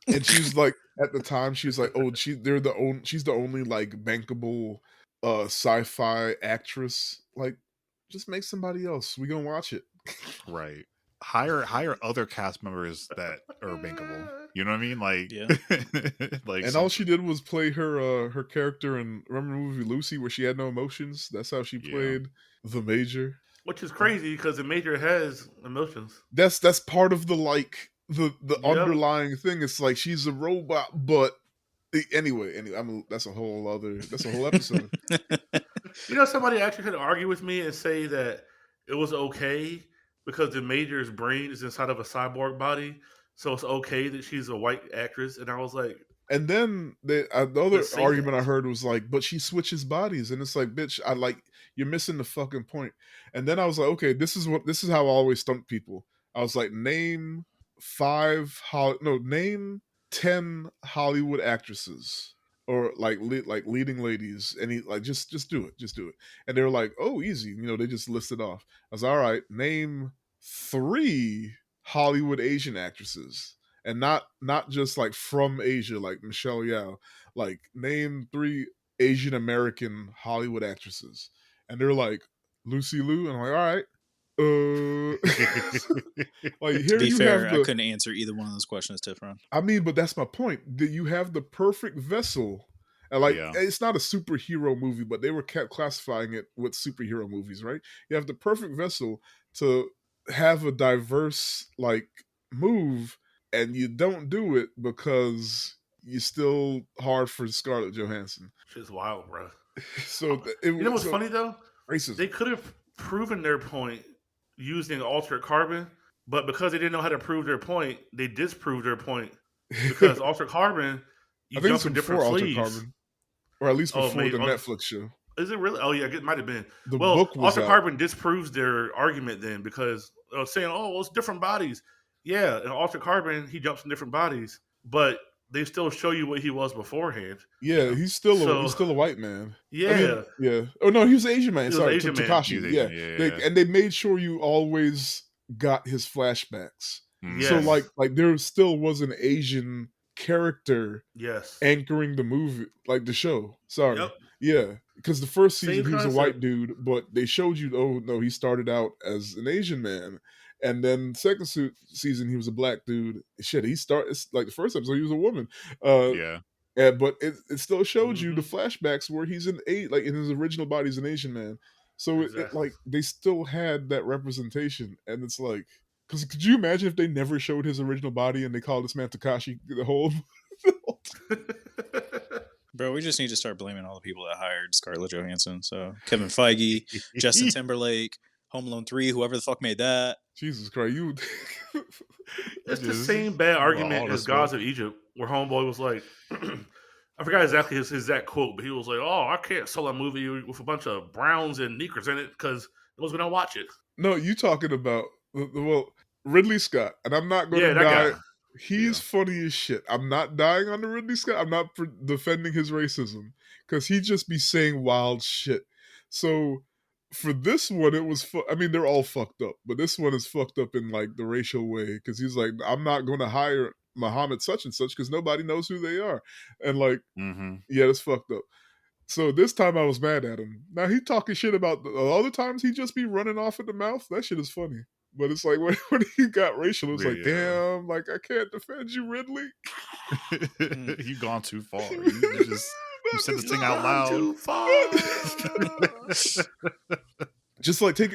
And she's like, at the time, she was like, oh, she's the only like bankable sci-fi actress. Like, just make somebody else. We gonna watch it. Right. Hire other cast members that are bankable. You know what I mean? Like, Yeah. like, And all she did was play her character in, remember the movie Lucy where she had no emotions? That's how she yeah, played the Major. Which is crazy because the Major has emotions. That's part of the like the Yep. underlying thing. It's like she's a robot, but anyway, that's a whole episode. You know, somebody actually had to argue with me and say that it was okay because the Major's brain is inside of a cyborg body, so it's okay that she's a white actress. And I was like, And then the other let's say argument that. I heard was like, but she switches bodies, and it's like, bitch, you're missing the fucking point. And then I was like, okay, this is how I always stump people. I was like, name 10 Hollywood actresses or like leading ladies, and he like just do it. And they were like, oh, easy, they just listed off. I was all right, name 3 Hollywood Asian actresses. And not just like from Asia, like Michelle Yeoh. Like name 3 Asian American Hollywood actresses, and they're like Lucy Liu, and I'm like, all right. Like here To be you fair, have I couldn't answer either one of those questions, Tifron. I mean, but that's my point. That you have the perfect vessel. And like, Yeah. it's not a superhero movie, but they were kept classifying it with superhero movies, right? You have the perfect vessel to have a diverse like move, and you don't do it because you're still hard for Scarlett Johansson. Shit's wild, bro. So You know what's funny though? Racism. They could have proven their point using altered carbon, but because they didn't know how to prove their point, they disproved their point. Because altered carbon, you I think jump it's in different before Altered sleeves. Carbon, or at least before maybe, the Netflix show. Is it really? Oh yeah, it might have been. The Well, book was altered out. carbon disproves their argument then because saying, "Oh, well, it's different bodies." Yeah, in altered carbon, he jumps in different bodies, but they still show you what he was beforehand. Yeah, he's still a white man. Yeah, I mean, yeah. Oh no, he was an Asian man. He was Sorry, Asian man. Takashi. Yeah. And they made sure you always got his flashbacks. Yes. So like there still was an Asian character yes anchoring the movie, like the show. Sorry. Yep. Yeah, because the first season Same he was a concept. white dude, but they showed you, oh no, he started out as an Asian man. And then second season he was a black dude. Shit, it's like the first episode he was a woman. But it still showed you the flashbacks where he's in his original body he's an Asian man. So it like they still had that representation, and it's like, because could you imagine if they never showed his original body and they called this man Takashi the whole? Bro, we just need to start blaming all the people that hired Scarlett Johansson. So Kevin Feige, Justin Timberlake, Home Alone 3, whoever the fuck made that. Jesus Christ, you! It's the same bad argument as Gods of Egypt, where Homeboy was like, I forgot exactly his exact quote, but he was like, "Oh, I can't sell a movie with a bunch of browns and Neekers in it because no one's gonna watch it." No, you talking about Ridley Scott, and I'm not going to die. He's funny as shit. I'm not dying on the Ridley Scott. I'm not defending his racism because he just be saying wild shit. So for this one, it was. I mean, they're all fucked up, but this one is fucked up in like the racial way because he's like, I'm not going to hire Muhammad such and such because nobody knows who they are, and like, yeah, that's fucked up. So this time I was mad at him. Now he talking shit about the other times he just be running off at the mouth. That shit is funny. But it's like when he got racial, it was like, damn, like I can't defend you, Ridley. You've gone too far. You said this thing out loud. Too far. Just like take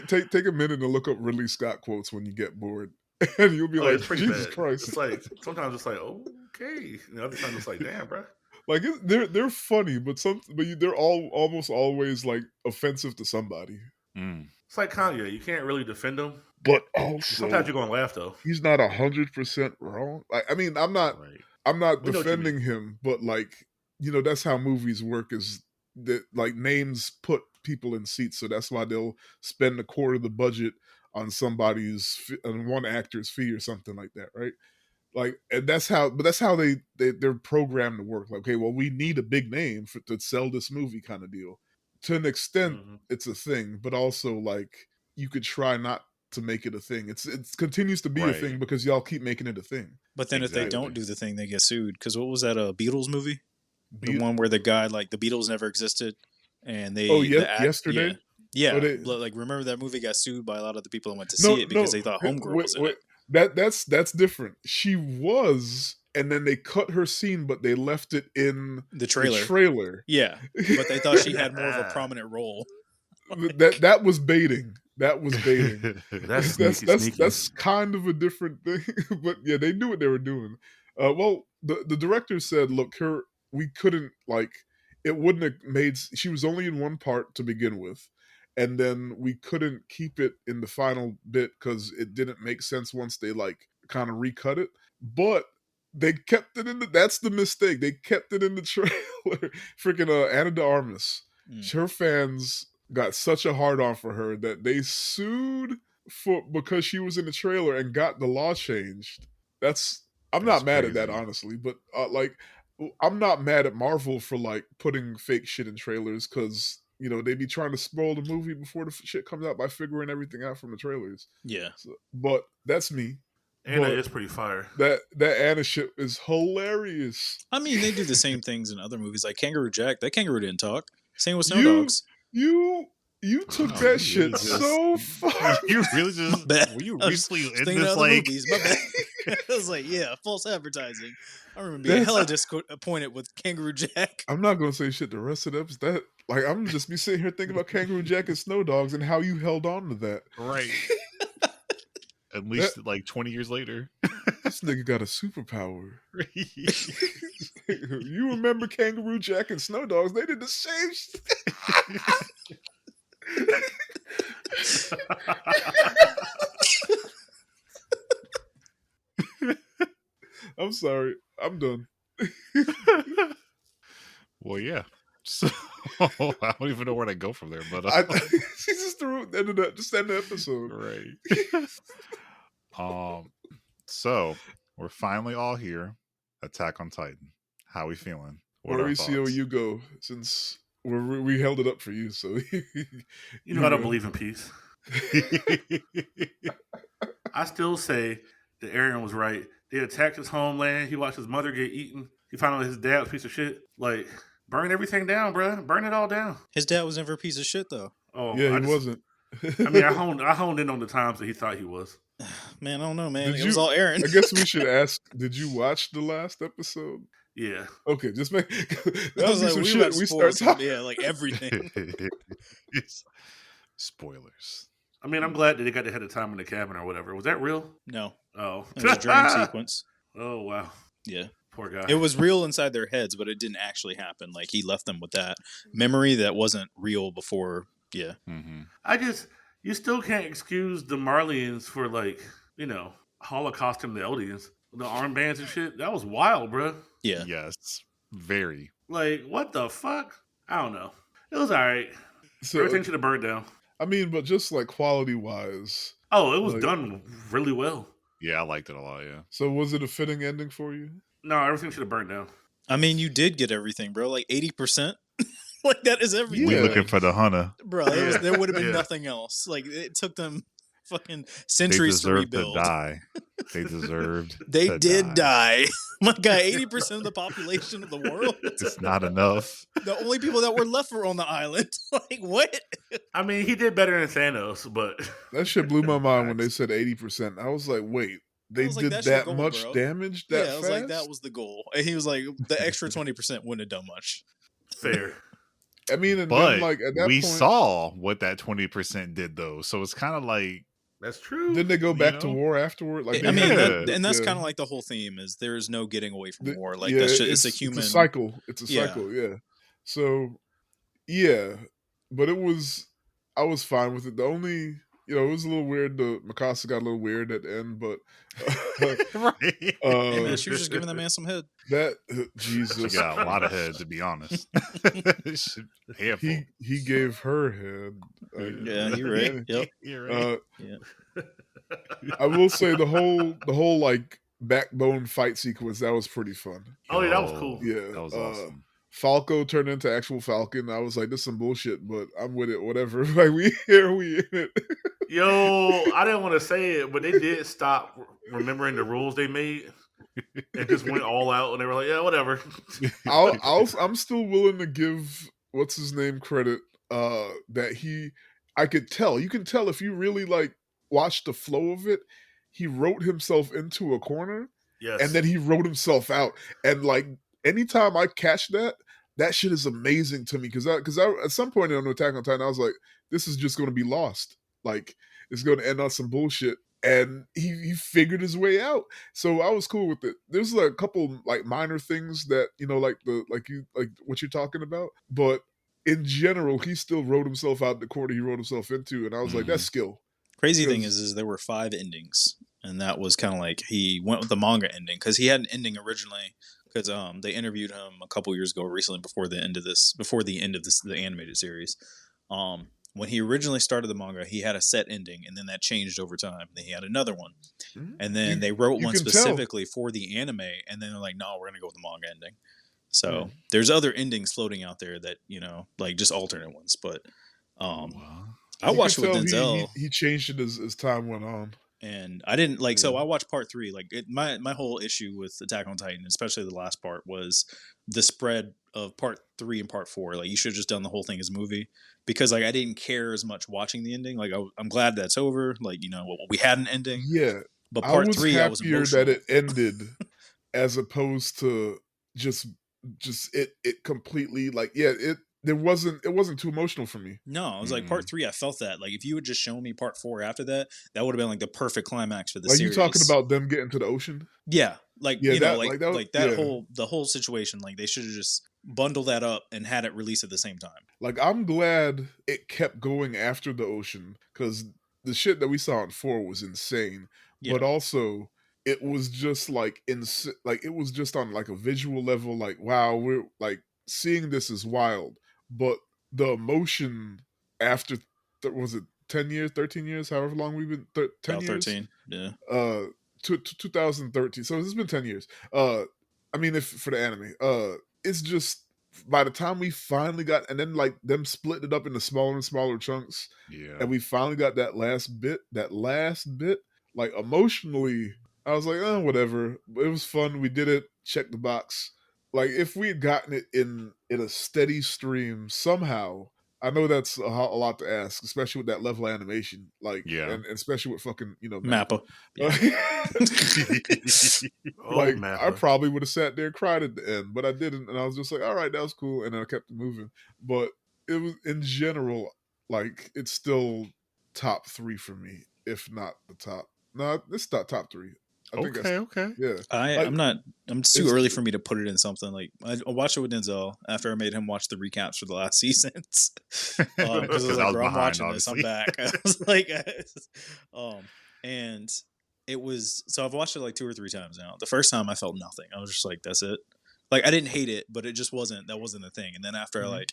a minute and look up Ridley Scott quotes when you get bored, and you'll be like, Jesus Christ. It's like sometimes it's like, okay, and other times it's like, damn, bro. Like they're funny, but they're almost always like offensive to somebody. It's like Kanye. You can't really defend him. But also, sometimes you're gonna laugh though. He's not 100% wrong. I mean, I'm not defending him, but like, that's how movies work. Is that like names put people in seats, so that's why they'll spend a quarter of the budget on one actor's fee or something like that, right? Like, and that's how they're programmed to work. Like, okay, well, we need a big name to sell this movie, kind of deal. To an extent, it's a thing, but also like you could try not to make it a thing. It continues to be a thing because y'all keep making it a thing. But then if they don't do the thing, they get sued. Because what was that, a Beatles movie? The one where the guy, like, the Beatles never existed, and they Yesterday. Yeah, like remember that movie got sued by a lot of the people that went to see it because they thought Homegirl was in it. That's different. She was and then they cut her scene, but they left it in The trailer. The trailer. Yeah, but they thought she had more of a prominent role. That was baiting. That was baiting. That's That's kind of a different thing. But yeah, they knew what they were doing. Well, the director said, "Look, we couldn't it wouldn't have made. She was only in one part to begin with, and then we couldn't keep it in the final bit because it didn't make sense once they kind of recut it. But they kept it in the. That's the mistake. They kept it in the trailer. Freaking Anna de Armas. Her fans got such a hard on for her that they sued because she was in the trailer and got the law changed. I'm not mad at that, honestly, but I'm not mad at Marvel for putting fake shit in trailers because they be trying to spoil the movie before the shit comes out by figuring everything out from the trailers. Yeah, but that's me. Anna is pretty fire. That Anna shit is hilarious. I mean, they do the same things in other movies, like Kangaroo Jack. That kangaroo didn't talk. Same with Snow Dogs. You took that shit so far. You really just were you recently in this movies, my bad. I was like, yeah, false advertising. I remember being hella disappointed with Kangaroo Jack. I'm not gonna say shit the rest of the episode. I'm just be sitting here thinking about Kangaroo Jack and Snow Dogs and how you held on to that. Right. At least 20 years later. This nigga got a superpower. You remember Kangaroo Jack and Snow Dogs? They did the same shit. I'm sorry. I'm done. Well, yeah. So I don't even know where to go from there, but she just threw it end the episode. Right. So we're finally all here. Attack on Titan. How we feeling? Mauricio, you go, since we held it up for you. So I don't believe in peace. I still say that Aaron was right. They attacked his homeland. He watched his mother get eaten. He found out his dad was a piece of shit. Burn everything down, bro. Burn it all down. His dad was never a piece of shit, though. Oh, yeah, he wasn't. I honed in on the times that he thought he was. Man, I don't know, man. It was all Aaron. I guess we should ask, did you watch the last episode? Yeah. Okay, just make that was some shit we start talking. Yeah, everything. Spoilers. I mean, I'm glad that they got ahead of time in the cabin or whatever. Was that real? No. Oh. It was a dream sequence. Oh, wow. Yeah. Poor guy. It was real inside their heads, but it didn't actually happen. He left them with that memory that wasn't real before. Yeah. Mm-hmm. You still can't excuse the Marlians for Holocausting the Eldians. The armbands and shit. That was wild, bro. Yeah. Yes. Very. What the fuck? I don't know. It was all right. So, everything should have burned down. I mean, but just quality wise. Oh, it was done really well. Yeah, I liked it a lot, yeah. So was it a fitting ending for you? No, everything should have burned down. I mean, you did get everything, bro. 80%. That is everything. We looking for the hunter. Bro, there would have been nothing else. It took them fucking centuries to rebuild. To die. They deserved They did die. My God, 80% of the population of the world. It's not enough. The only people that were left were on the island. What? I mean, he did better than Thanos, but... That shit blew my mind when they said 80%. I was like, wait, they did that goal, much damage that fast? Yeah, I was like, that was the goal. And he was like, the extra 20% wouldn't have done much. Fair. I mean, but then, at that we point, saw what that 20% did, though. So it's kind of that's true. Didn't they go back to war afterward? I mean, and that's kind of the whole theme is there is no getting away from war. It's a human it's a cycle. It's a cycle. Yeah. So, yeah, but I was fine with it. The only, it was a little weird. The Mikasa got a little weird at the end, but right. Hey man, she was just giving that man some head. That Jesus, she got a lot of head, to be honest. He gave her head. Yeah, you're right. Yep, you're right. Yeah. I will say the whole backbone fight sequence, that was pretty fun. Oh yeah, that was cool. Yeah, that was awesome. Falco turned into actual Falcon. I was like, this is some bullshit, but I'm with it. Whatever. We in it. Yo, I didn't want to say it, but they did stop remembering the rules they made and just went all out, and they were like, yeah, whatever. I'm still willing to give what's his name credit. That I could tell. You can tell if you really watch the flow of it. He wrote himself into a corner, Yes. and then he wrote himself out. And like anytime I catch that, that shit is amazing to me because I at some point on Attack on Titan I was like, this is just going to be lost. Like it's going to end on some bullshit. And he figured his way out, so I was cool with it. There's like a couple like minor things that like what you're talking about, but in general, he still wrote himself out the corner he wrote himself into, and I was like, that's skill. Crazy thing is there were 5 endings, and that was kind of like he went with the manga ending because he had an ending originally. Because they interviewed him a couple years ago, recently before the end of the animated series. When he originally started the manga, he had a set ending, and then that changed over time. Then he had another one, and then they wrote one specifically for the anime, and then they're like, "No, we're gonna go with the manga ending." So there's other endings floating out there that like just alternate ones. But I watched it with Denzel. He changed it as time went on. And I didn't like. So I watched part 3. Like my whole issue with Attack on Titan, especially the last part, was the spread of part 3 and part 4. Like you should have just done the whole thing as a movie because like I didn't care as much watching the ending. Like I'm glad that's over. Like we had an ending. Yeah, but part 3, I was emotional that it ended as opposed to just it completely like it wasn't too emotional for me. No, I was like part 3. I felt that like if you would just show me part 4 after that, that would have been like the perfect climax for the series. Like you talking about them getting to the ocean? Yeah, like that the whole situation. Like they should have just bundled that up and had it released at the same time. Like I'm glad it kept going after the ocean because the shit that we saw in 4 was insane, but also it was just like it was just on like a visual level. Like wow, we're like seeing this is wild. But the emotion after, was it 10 years, 13 years, however long we've been, 10 years? 13, yeah. 2013. So it's been 10 years. I mean, if for the anime, it's just, by the time we finally got, and then like them splitting it up into smaller and smaller chunks, and we finally got that last bit, like emotionally, I was like, oh, whatever. It was fun. We did it. Check the box. Like if we had gotten it in a steady stream somehow, I know that's a lot to ask, especially with that level of animation, like and especially with fucking Mappa. Like I probably would have sat there and cried at the end, but I didn't, and I was just like, all right, that was cool, and then I kept it moving. But it was in general, like it's still top 3 for me, if not the top. No, it's not top 3. Okay. Yeah. It's too early for me to put it in something. Like I watched it with Denzel after I made him watch the recaps for the last seasons. Because I was like, bro, I'm watching obviously. This. I'm back. I was like, and it was, so I've watched it like 2 or 3 times now. The first time I felt nothing. I was just like, that's it. Like I didn't hate it, but it just wasn't the thing. And then after I like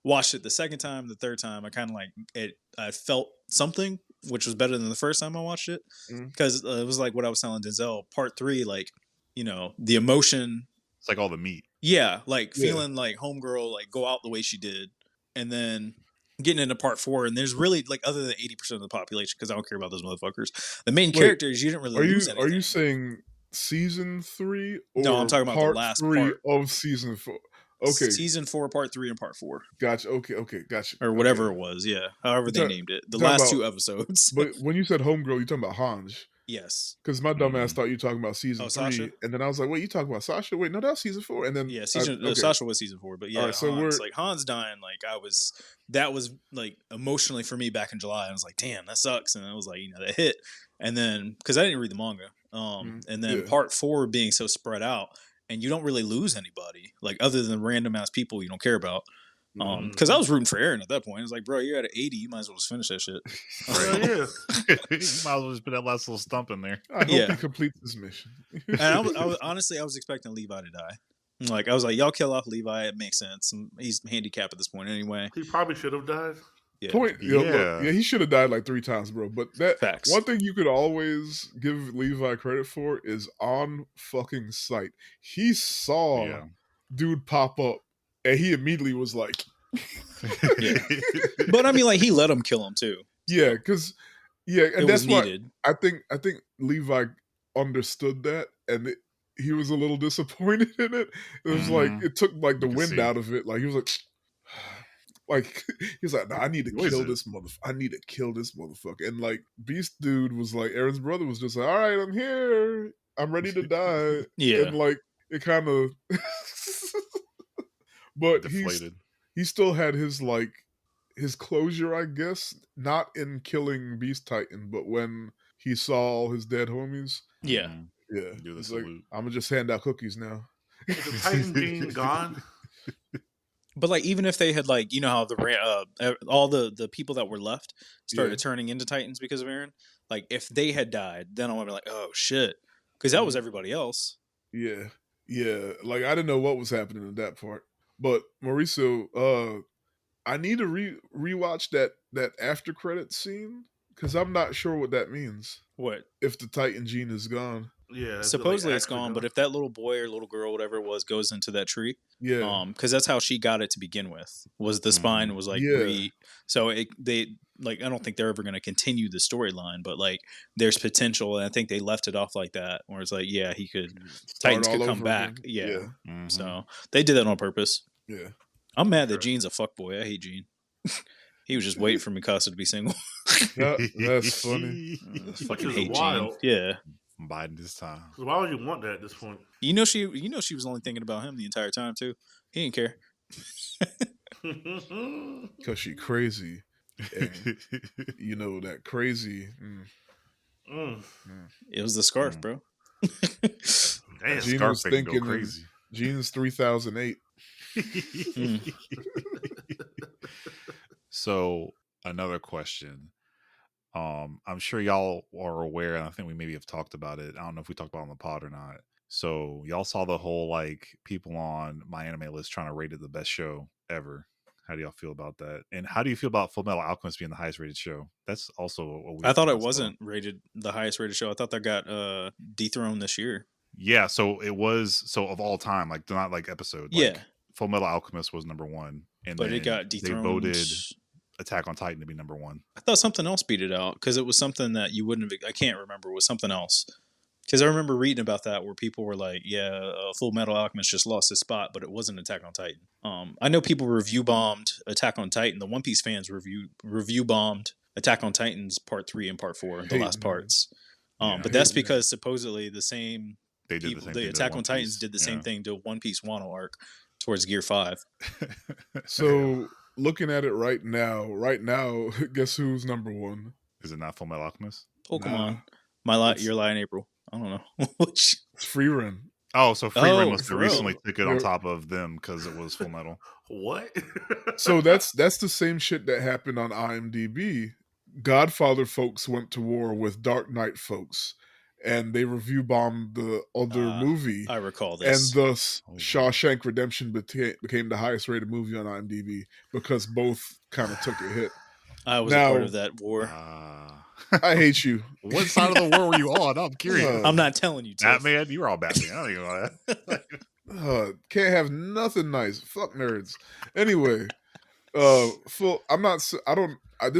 watched it the second time, the third time, I kind of like it. I felt something, which was better than the first time I watched it, because it was like what I was telling Denzel. Part 3, like the emotion. It's like all the meat. Yeah, like feeling like homegirl like go out the way she did, and then getting into part 4, and there's really like other than 80% of the population, because I don't care about those motherfuckers. The main characters, you didn't really lose anything. Are you saying season 3? Or no, I'm talking about the last 3 part of season 4. Okay, season 4, part 3, and part 4. Gotcha. Okay, gotcha. Or whatever it was. Yeah, however they named it. The last 2 episodes. But when you said homegirl, you talking about Hanj? Yes. Because my dumbass thought you were talking about season 3, Sasha? and then I was like, "Wait, you talking about Sasha? Wait, no, that was season 4." And then Sasha was season 4, but yeah, right, so Hans, like Hans dying, like that was like emotionally for me back in July. I was like, damn, that sucks, and it was like that hit, and then because I didn't read the manga, and then part 4 being so spread out, and you don't really lose anybody, like other than random ass people you don't care about. Because I was rooting for Eren at that point. It's like, bro, you're at 80. You might as well just finish that shit. You might as well just put that last little stump in there. I hope he completes this mission. And I was honestly, I was expecting Levi to die. Like, I was like, y'all kill off Levi. It makes sense. He's handicapped at this point anyway. He probably should have died. Yeah. He should have died like 3 times, bro. But that Facts. One thing you could always give Levi credit for is on fucking sight. He saw dude pop up, and he immediately was like, But I mean, like, he let him kill him too. Yeah, because and that's needed. I think Levi understood that, and he was a little disappointed in it. It was like it took like the wind out of it. Like he was like he's like, nah, I need to kill this motherfucker. And like Beast Dude was like, Eren's brother was just like, all right, I'm here. I'm ready to die. Yeah. And like it kind of but Deflated. he still had his like his closure, I guess, not in killing Beast Titan, but when he saw all his dead homies. Yeah. Yeah. Do the He's like, salute. I'm gonna just hand out cookies now. Is the Titan gene gone? But like, even if they had like, you know how all the people that were left started Yeah. turning into Titans because of Eren. Like, if they had died, then I would be like, oh shit, because that was everybody else. Yeah. Yeah. Like I didn't know what was happening in that part. But Mauricio, I need to rewatch that after credit scene because I'm not sure what that means. What? If the Titan gene is gone. Yeah. Supposedly it's gone, but if that little boy or little girl, whatever it was, goes into that tree, Yeah. because that's how she got it to begin with. Was the spine was like so they like I don't think they're ever going to continue the storyline, but like there's potential, and I think they left it off like that, where it's like he could Titans could come back, So they did that on purpose. Yeah, I'm mad that Gene's a fuckboy. I hate Gene. He was just waiting for Mikasa to be single. That's funny. I fucking hate wild. Gene. Yeah. Biden this time. Why would you want that at this point? You know she was only thinking about him the entire time too. He didn't care. Cause she crazy. And, you know that crazy. It was the scarf, bro. Damn, Gene scarf was thing go thinking crazy. Gene's 3008. So another question. I'm sure y'all are aware, and I think we maybe have talked about it. I don't know if we talked about it on the pod or not. So y'all saw the whole like people on My Anime List trying to rate it the best show ever. How do y'all feel about that? And how do you feel about Full Metal Alchemist being the highest rated show? That's also a weird I thought thing it wasn't rated the highest rated show. I thought that got dethroned this year. Yeah, so it was of all time, like not like episode. Like, Full Metal Alchemist was number one, and but then it got dethroned. They voted Attack on Titan to be number one. I thought something else beat it out because it was something that you wouldn't have. I can't remember. It was something else. Because I remember reading about that where people were like, Full Metal Alchemist just lost his spot, but it wasn't Attack on Titan. I know people review bombed Attack on Titan. The One Piece fans review bombed Attack on Titan's part 3 and part 4, the last parts. But that's because supposedly the same the Attack on Titans did the same thing to One Piece Wano arc towards Gear 5. So looking at it right now, guess who's number one? Is it not Full Metal Alchemist? Pokemon. Your Lie in April. I don't know. It's Frieren. Oh, so Frieren must have recently took it on top of them because it was Full Metal. What? So that's the same shit that happened on IMDb. Godfather folks went to war with Dark Knight folks, and they review bombed the other movie. I recall this. And thus Shawshank Redemption became the highest rated movie on IMDb because both kind of took a hit. I was a part of that war. I hate you. What side of the war were you on? I'm curious. I'm not telling you. Batman, you were all Batman. I don't even know that. Can't have nothing nice. Fuck nerds. Anyway, this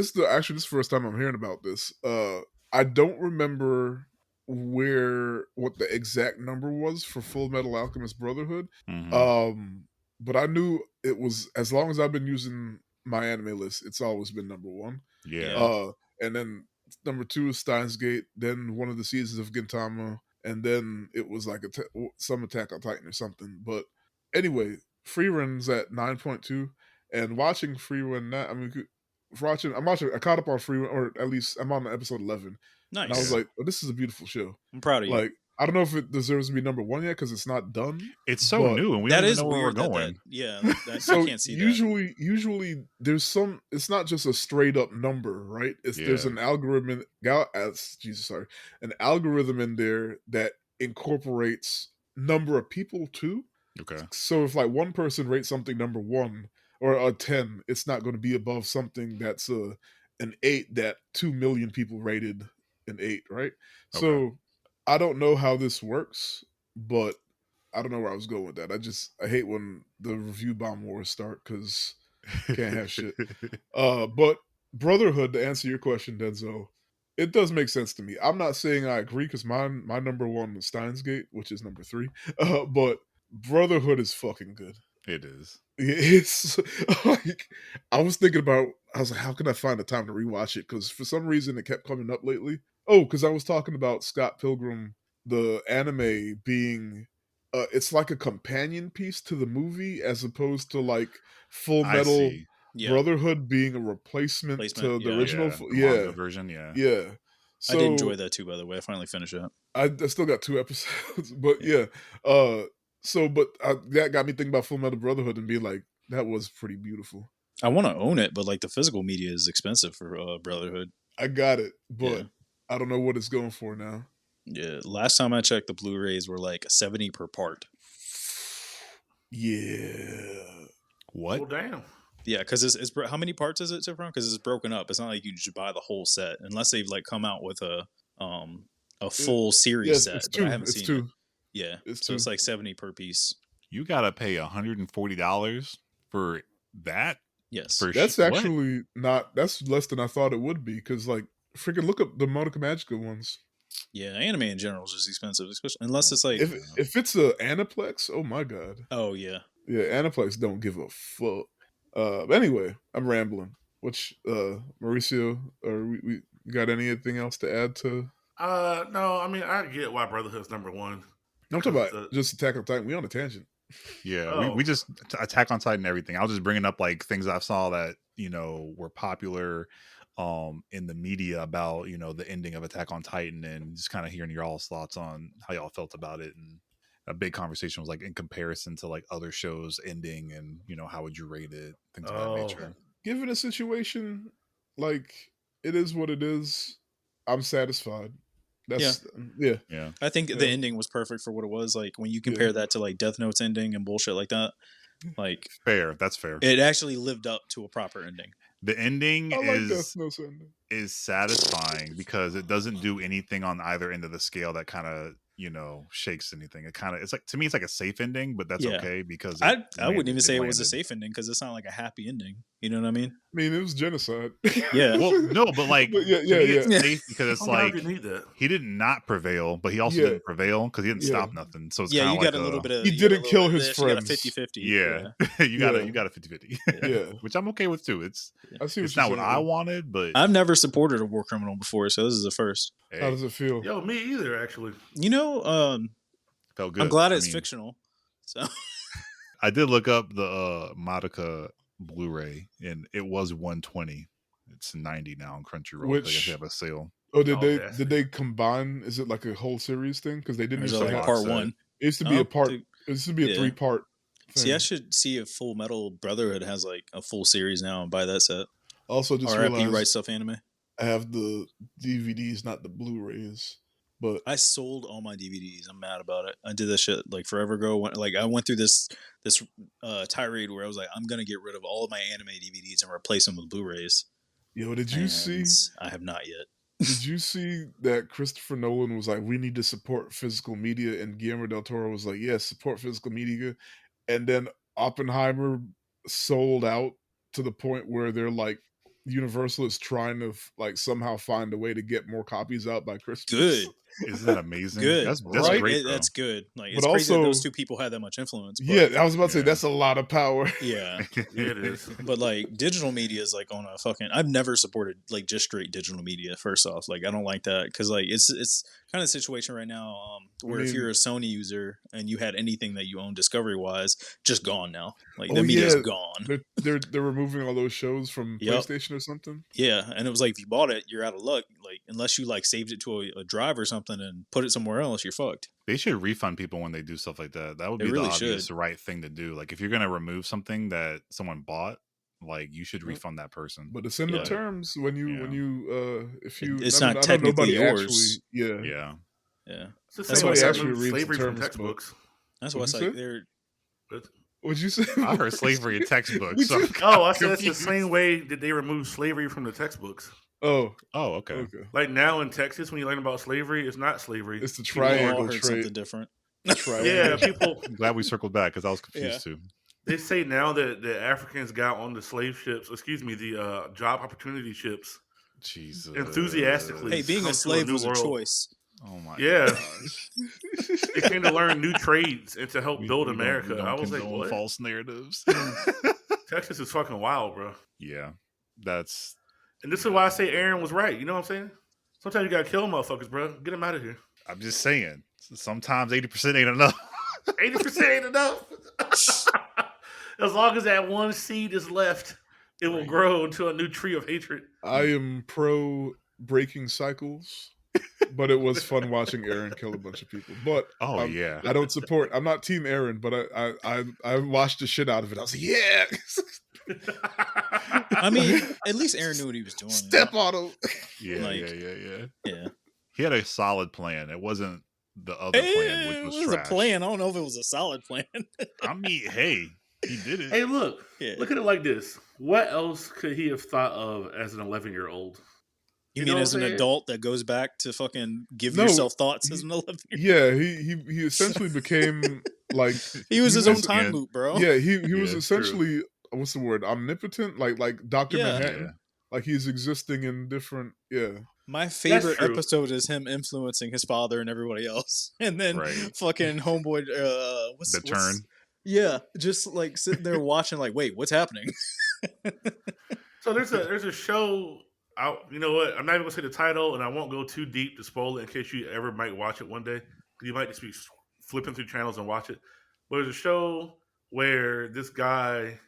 is the first time I'm hearing about this. I don't remember what the exact number was for Full Metal Alchemist Brotherhood. But I knew it was, as long as I've been using My Anime List, it's always been number one. Yeah. And then number 2 is Steins Gate, then one of the seasons of Gintama, and then it was like some Attack on Titan or something. But anyway, Frieren's at 9.2, and watching Frieren now, I caught up on Frieren, or at least I'm on episode 11. Nice. And I was like, oh, this is a beautiful show. I'm proud of you. Like, I don't know if it deserves to be number 1 yet because it's not done. It's so new, and we don't even know where we're going. I can't see that. Usually there's some. It's not just a straight up number, right? There's an algorithm. An algorithm in there that incorporates number of people too. Okay. So if like one person rates something number 1 or a 10, it's not going to be above something that's an 8 that 2 million people rated an 8, right? Okay. So I don't know how this works, but I don't know where I was going with that. I hate when the review bomb wars start because can't have shit. But Brotherhood, to answer your question, Denzo, it does make sense to me. I'm not saying I agree because my number 1 was Steins Gate, which is number 3. But Brotherhood is fucking good. It is. It's like I was like, how can I find the time to rewatch it? Because for some reason it kept coming up lately. Oh, because I was talking about Scott Pilgrim the anime being it's like a companion piece to the movie as opposed to like Full I Metal see. Brotherhood being a replacement Placement, to the yeah. original. Yeah, the manga version. Yeah. Yeah. I did enjoy So that too, by the way. I finally finished it. I still got 2 episodes, but Yeah. that got me thinking about Full Metal Brotherhood and be like, that was pretty beautiful. I want to own it, but like the physical media is expensive for Brotherhood. I got it, but Yeah. I don't know what it's going for now. Yeah, last time I checked, the Blu-rays were like 70 per part. Yeah. What? Well, damn. Yeah, because it's how many parts is it from? Because it's broken up. It's not like you just buy the whole set unless they've like come out with a full series Yes, set. it's But I 2. haven't It's seen 2. it. Yeah, It's so 2. it's like 70 per piece. You gotta pay $140 for that? Yes, For That's what? actually not. That's less than I thought it would be. Because like, freaking look up the Monica Magica ones. yeah. Anime in general is just expensive, especially unless it's like If it's a Aniplex, oh my god. oh yeah. Yeah, Aniplex don't give a fuck. Anyway, I'm rambling. Which Mauricio, or we got anything else to add to? No, I mean I get why Brotherhood's number one. No, I'm talking about The- just Attack on Titan. We on a tangent. Yeah, Oh. we just Attack on Titan and everything. I was just bringing up like things I saw that were popular in the media about the ending of Attack on Titan, and just kind of hearing your all's thoughts on how y'all felt about it. And a big conversation was like in comparison to like other shows ending, and how would you rate it, things of that Oh. nature. Given a situation like it is what it is, I'm satisfied. That's yeah. Yeah, I think Yeah. the ending was perfect for what it was. Like when you compare that to like Death Note's ending and bullshit like that, like fair. That's fair. it actually lived up to a proper ending. The ending I like Death Note's ending. is satisfying because it doesn't do anything on either end of the scale that kind of shakes anything. It's like, to me, it's like a safe ending, but that's Yeah. okay because I wouldn't even say it was a landed. safe ending because it's not like a happy ending. You know what I mean? I mean, it was genocide. Yeah. Well, no, but like But yeah, to yeah, me, yeah. it's safe because it's How long like do you need that? he did not prevail, but he also Yeah. didn't prevail because he didn't Yeah. stop nothing. So it's Yeah, kind you of like got a little bit of. He you got a didn't little kill bit of his this, you got a friends. 50-50. Yeah, you got a 50-50. Yeah. Which I'm okay with too. It's I see what it's you're not what saying. I wanted, but I've never supported a war criminal before, so this is the first. hey, How does it feel? Yo, me either, actually. You know, felt good. I'm glad I it's mean, fictional. So I did look up the Madoka Blu-ray, and it was 120. It's 90 now on Crunchyroll. I guess Which- they have a sale. Oh, did Audacity. they combine? Is it like a whole series thing? Because they didn't there's used to like have. box part set. one. It used to be Oh, a part. dude. It used to be a Yeah. 3-part. See, I should see if Full Metal Brotherhood has like a full series now and buy that set. Also, just Or after you realized write stuff anime. I have the DVDs, not the Blu-rays. But I sold all my DVDs. I'm mad about it. I did this shit like forever ago. Like I went through this tirade where I was like, I'm gonna get rid of all of my anime DVDs and replace them with Blu-rays. yo, did you see? And I have not yet. Did you see that Christopher Nolan was like, we need to support physical media, and Guillermo del Toro was like, yes, support physical media, and then Oppenheimer sold out to the point where they're like, Universal is trying to like somehow find a way to get more copies out by Christmas. Good. Isn't that amazing? Good. That's Right? great. That's good. Like But it's crazy that also- those two people had that much influence. But, Yeah, I was about to say Yeah. that's a lot of power. yeah. Yeah, it is. But like digital media is like on a fucking. I've never supported like just straight digital media. First off, like I don't like that because like it's kind of a situation right now where if mean- you're a Sony user and you had anything that you own Discovery wise, just gone now. Like Oh, the media's yeah. gone. They're removing all those shows from Yep. PlayStation or something. Yeah, and it was like if you bought it, you're out of luck. Like unless you like saved it to a drive or something and put it somewhere else, you're fucked. They should refund people when they do stuff like that. That would They be really the obvious should. right thing to do. Like if you're gonna remove something that someone bought, like you should refund that person. But it's in Yeah. the terms when you if you. It's I not know technically nobody yours. yeah. Yeah. Yeah, It's the That's same why way I I actually removed read the slavery from terms, but- textbooks. that's why What'd it's you like say? they're. What'd you say? I heard slavery in textbooks. Me so I'm too. Oh, I said it's the confused. same way that they removed slavery from the textbooks. Oh, Oh, okay. okay. Like now in Texas, when you learn about slavery, it's not slavery. It's the People- We all triangle heard trait. something different. Yeah, people. I'm glad we circled back because I was confused too. They say now that the Africans got on the slave ships, the job opportunity ships, Jesus. enthusiastically. Hey, being Come a to a slave new was a world. choice. Oh my Yeah. gosh. They came to learn new trades and to help We- build we don't- America. we don't I was like, condone what? false narratives. Texas is fucking wild, bro. Yeah. That's And this is why I say Aaron was right. You know what I'm saying? Sometimes you gotta kill motherfuckers, bro. Get them out of here. I'm just saying. Sometimes 80% ain't enough. 80% ain't enough. As long as that one seed is left, it will grow into a new tree of hatred. I am pro breaking cycles, but it was fun watching Eren kill a bunch of people. But yeah, I don't support. I'm not Team Eren, but I watched the shit out of it. I was like, yeah. I mean, at least Eren knew what he was doing. Step on him. Yeah. He had a solid plan. It wasn't the other plan, which was trash. A plan. I don't know if it was a solid plan. I mean, hey, he did it. Hey, look at it like this. What else could he have thought of as an 11-year-old? You mean as an adult that goes back to fucking give yourself thoughts as an 11-year-old? Yeah, he essentially became like he was his own time loop, bro. Yeah, he was essentially what's the word? Omnipotent, like Dr. Manhattan. Yeah. Like he's existing in different My favorite episode is him influencing his father and everybody else. And then fucking homeboy the turn. Yeah, just like sitting there watching like, wait, what's happening? So there's a show out, you know what? I'm not even gonna say the title and I won't go too deep to spoil it in case you ever might watch it one day. You might just be flipping through channels and watch it. But there's a show where this guy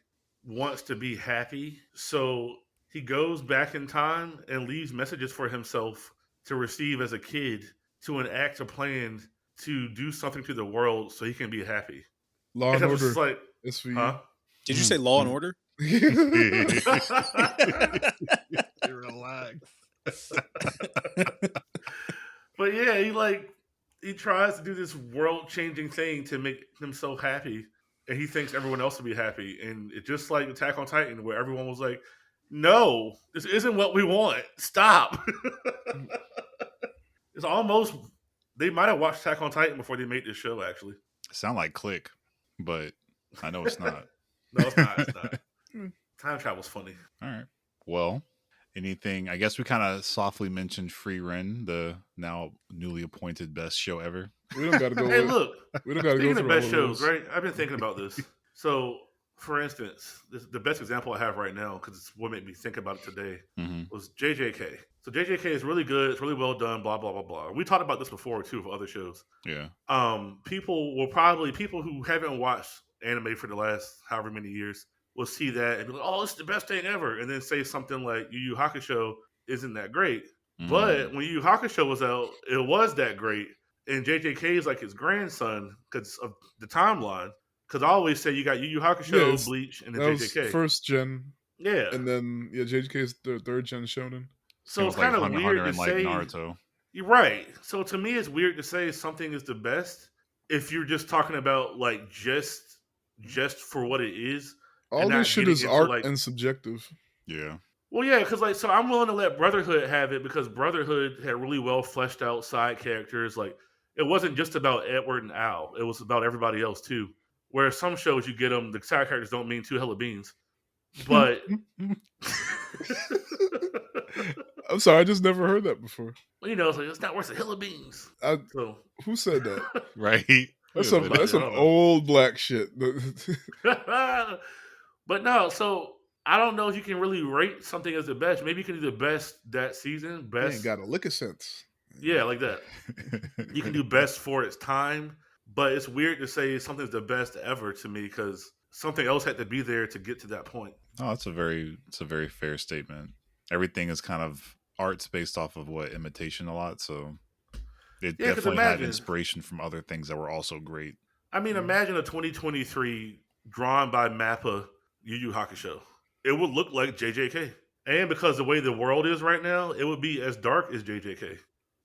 wants to be happy, so he goes back in time and leaves messages for himself to receive as a kid to enact a plan to do something to the world so he can be happy. Law and Order. Like, Did you say Law and Order? Relax. But yeah, he tries to do this world-changing thing to make himself happy, and he thinks everyone else will be happy. And it's just like Attack on Titan, where everyone was like, "No, this isn't what we want. Stop." It's almost they might have watched Attack on Titan before they made this show. Actually, sound like Click, but I know it's not. No, it's not. It's not. Time travel's funny. All right. Well, anything? I guess we kind of softly mentioned Frieren, the now newly appointed best show ever. We don't got to go. Hey, look. We don't got to go Speaking through of best all shows, right? I've been thinking about this. So, for instance, the best example I have right now, because it's what made me think about it today, was JJK. So JJK is really good. It's really well done. Blah blah blah blah. We talked about this before too for other shows. Yeah. People who haven't watched anime for the last however many years will see that and be like, "Oh, it's the best thing ever," and then say something like Yu Yu Hakusho isn't that great. But when Yu Yu Hakusho was out, it was that great. And JJK is like his grandson because of the timeline. Because I always say you got Yu Yu Hakusho, Bleach, and then JJK. Was first gen. Yeah. And then JJK is the third gen shonen. So it's kind of weird to say. Naruto. You're right. So to me, it's weird to say something is the best if you're just talking about like just for what it is. All this shit is art and subjective. Yeah. Well, yeah, because so I'm willing to let Brotherhood have it because Brotherhood had really well fleshed out side characters. Like it wasn't just about Edward and Al; it was about everybody else too. Whereas some shows you get them, the side characters don't mean two hella beans. But I'm sorry, I just never heard that before. Well, it's like it's not worth a hill of beans. Who said that? Right. That's some old black shit. But no, so I don't know if you can really rate something as the best. Maybe you can do the best that season. Best. You ain't got a lick of sense. Yeah, like that. You can do best for its time, but it's weird to say something's the best ever to me because something else had to be there to get to that point. Oh, it's a very fair statement. Everything is kind of art's based off of imitation a lot, so it definitely had inspiration from other things that were also great. I mean, imagine a 2023 drawn by Mappa Yu Yu Hakusho. It would look like JJK. And because the way the world is right now, it would be as dark as JJK.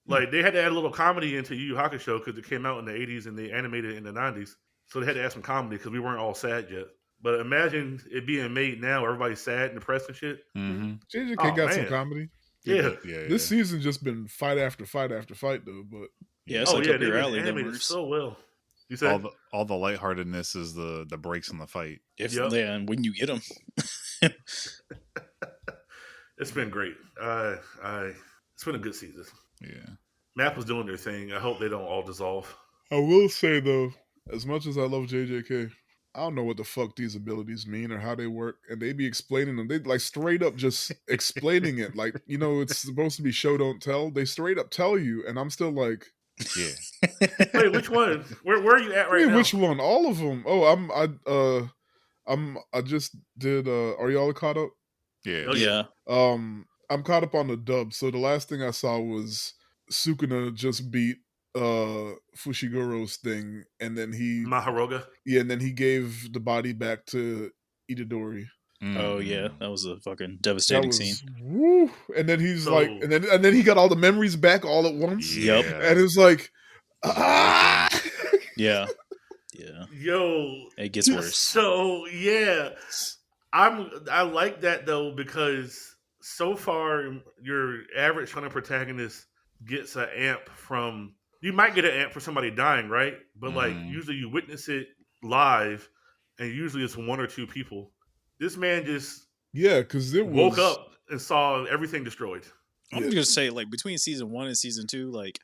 Like, they had to add a little comedy into Yu Yu Hakusho because it came out in the 80s and they animated it in the 90s. So they had to add some comedy because we weren't all sad yet. But imagine it being made now, everybody's sad and depressed and shit. Mm-hmm. JJK got some comedy. Yeah. This season just been fight after fight after fight, though. But it's like up your alley. Animated so well. You said all the lightheartedness is the breaks in the fight. And when you get them. It's been great. It's been a good season. Yeah. Map was doing their thing. I hope they don't all dissolve. I will say, though, as much as I love JJK, I don't know what the fuck these abilities mean or how they work. And they be explaining them. They like straight up just explaining it. Like, it's supposed to be show, don't tell. They straight up tell you. And I'm still like, Yeah. Wait, which one? Where are you at right Wait, now? which one? All of them. Oh, I just did. Are y'all caught up? Yeah. Oh, yeah. I'm caught up on the dub. So the last thing I saw was Sukuna just beat Fushigoro's thing, and then Maharoga. and then he gave the body back to Itadori. Oh yeah, Mhm. that was a fucking That devastating scene. was woo. And then he's So- like, and then he got all the memories back all at once. Yep. Yeah. And it's like, Heartbreaking. Yeah, yeah. Yo, It gets worse. So yeah, I like that though, because so far your average shonen protagonist gets an amp from. You might get an amp for somebody dying, right? But like Mhm. usually you witness it live, and usually it's one or two people. This man just yeah, because it woke was up and saw everything destroyed. I'm Yeah. gonna say, like, between season 1 and season 2, like,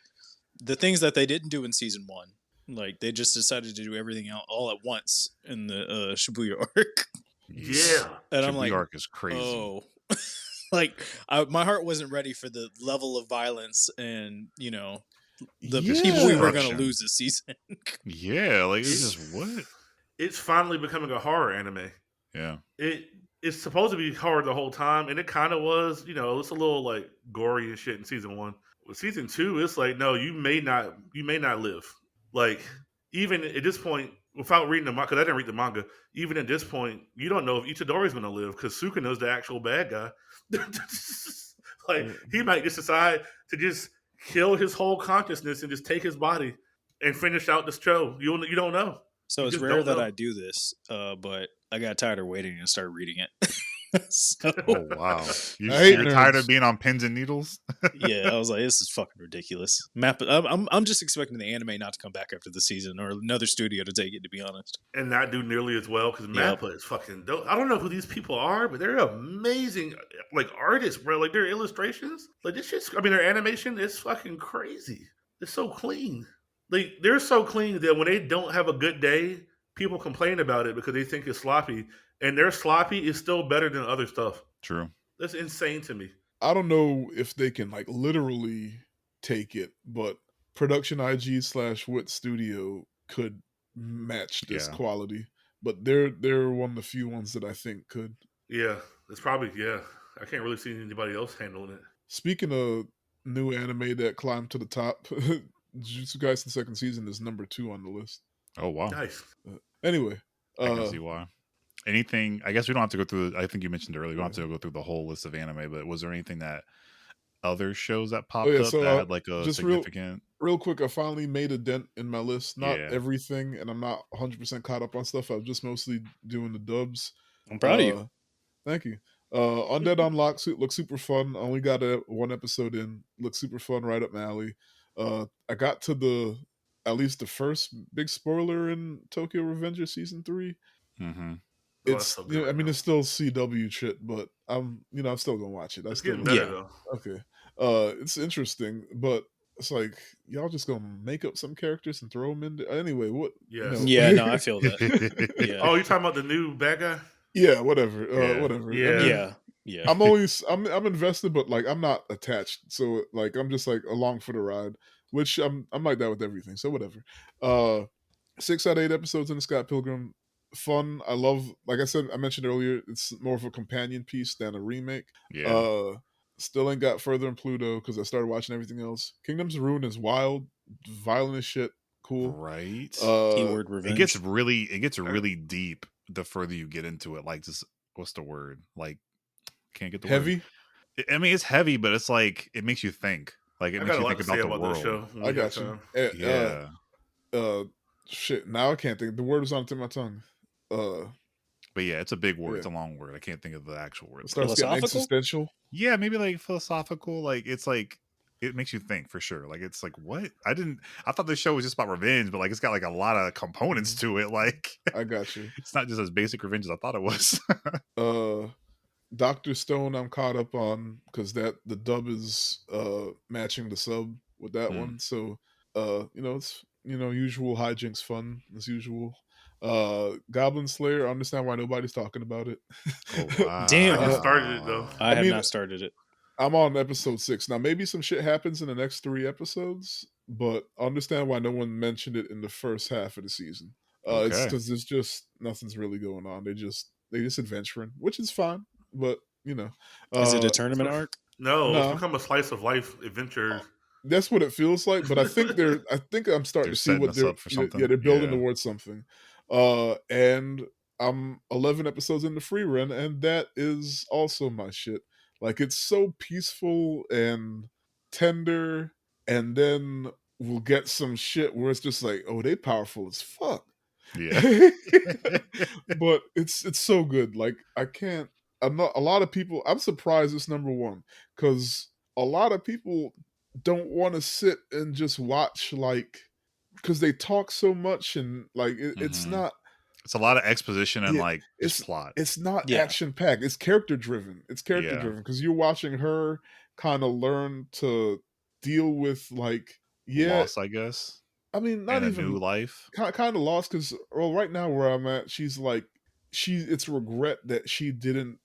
the things that they didn't do in season 1, like, they just decided to do everything all at once in the Shibuya arc. Yeah. And I'm Shibuya like, arc is crazy. oh, like, my heart wasn't ready for the level of violence and, you know, the people we were gonna Destruction. lose this season. Yeah, like it's just what? It's finally becoming a horror anime. Yeah. It's supposed to be horror the whole time, and it kind of was. You know, it's a little like gory and shit in season 1. With season 2, it's like, no, you may not live. Like, even at this point, without reading the manga, because I didn't read the manga, even at this point, you don't know if Itadori's going to live, because Sukuna's the actual bad guy. Like, he might just decide to just kill his whole consciousness and just take his body and finish out this show. You don't know. So You it's just rare don't that know. I do this, but I got tired of waiting and started reading it. So, Oh wow. I hate You're tired nerds. of being on pins and needles? yeah, I was like, this is fucking ridiculous. I'm just expecting the anime not to come back after the season or another studio to take it. To be honest, And not do nearly as well, because Yep. Mappa is fucking dope. I don't know who these people are, but they're amazing, like, artists, bro. Like, their illustrations, like, this shit's, I mean, their animation is fucking crazy. It's so clean. Like, they're so clean that when they don't have a good day, people complain about it because they think it's sloppy. And their sloppy is still better than other stuff. True. That's insane to me. I don't know if they can like literally take it, but Production IG / Wit Studio could match this Yeah. quality. But they're one of the few ones that I think could. Yeah, it's probably, yeah. I can't really see anybody else handling it. Speaking of new anime that climbed to the top, Jujutsu Kaisen second season is number 2 on the list. Oh wow. Nice. Anyway, I can see why. Anything, I guess we don't have to go through, I think you mentioned earlier, we don't have to go through the whole list of anime, but was there anything that other shows that popped up so, that had like a just significant real quick, I finally made a dent in my list. Not Yeah. everything, and I'm not 100% caught up on stuff. I'm just mostly doing the dubs. I'm proud of you. Thank you. Undead Unlock looks super fun. I only got one episode in. Looks super fun, right up my alley. I got to at least the first big spoiler in Tokyo Revenger season 3. Mm-hmm. It's so good I mean, it's still CW shit, but I'm still gonna watch it. It's still getting better, Yeah. though. Okay. It's interesting, but it's like y'all just gonna make up some characters and throw them in there. Anyway, what? Yes. Yeah, no, I feel that. Yeah, Oh, you talking about the new bad guy? Yeah, whatever. Yeah. Whatever. Yeah. I mean, yeah. I'm invested, but like I'm not attached. So like I'm just like along for the ride, which I'm like that with everything. So whatever. 6 out of 8 episodes in the Scott Pilgrim. Fun. I love, like I mentioned earlier, it's more of a companion piece than a remake. Yeah. Still ain't got further in Pluto because I started watching everything else. Kingdom's Ruin is wild, violent as shit. Cool. Right. Keyword revenge. It gets really deep the further you get into it. Like, just what's the word? Like, can't get the heavy. word. I mean, it's heavy, but it's like it makes you think. Like, it I makes got a you lot think to say about the about world. that show. when I we got have you. time. Yeah. Shit. Now I can't think. The word was on the tip of my tongue. But yeah, it's a big word. Yeah. It's a long word. I can't think of the actual word. It starts getting Philosophical? existential. Yeah, maybe like philosophical. Like, it's like it makes you think for sure. Like, it's like, what? I thought this show was just about revenge, but like it's got like a lot of components to it. Like, I got you. it's not just as basic revenge as I thought it was. Dr. Stone I'm caught up on because the dub is matching the sub with that one. So it's usual hijinks fun as usual. Goblin Slayer, I understand why nobody's talking about it. Oh, wow. Damn. I just started it, though. I have mean, not started it. I'm on episode 6 now. Maybe some shit happens in the next 3 episodes, but I understand why no one mentioned it in the first half of the season. It's Okay. because there's just nothing's really going on. They just adventuring, which is fine. But Is it a uh, tournament arc? No, it's no, become a slice of life adventure. that's what it feels like. But I think I'm starting They're to see setting what us up for yeah, something. they're building Yeah. towards something. And I'm 11 episodes into Frieren, and that is also my shit. Like, it's so peaceful and tender, and then we'll get some shit where it's just like, oh, they powerful as fuck. Yeah. But it's so good. Like, I can't. I'm not. A lot of people. I'm surprised it's number one because a lot of people don't want to sit and just watch, like, because they talk so much and like it's hmm not. It's a lot of exposition and Yeah, like just it's plot. it's not Yeah. action packed. It's character driven. It's character Yeah. driven because you're watching her kind of learn to deal with, like, yeah. Loss, I guess, I mean, not and a new even life. kind of lost because, well, right now where I'm at, she's like, it's regret that she didn't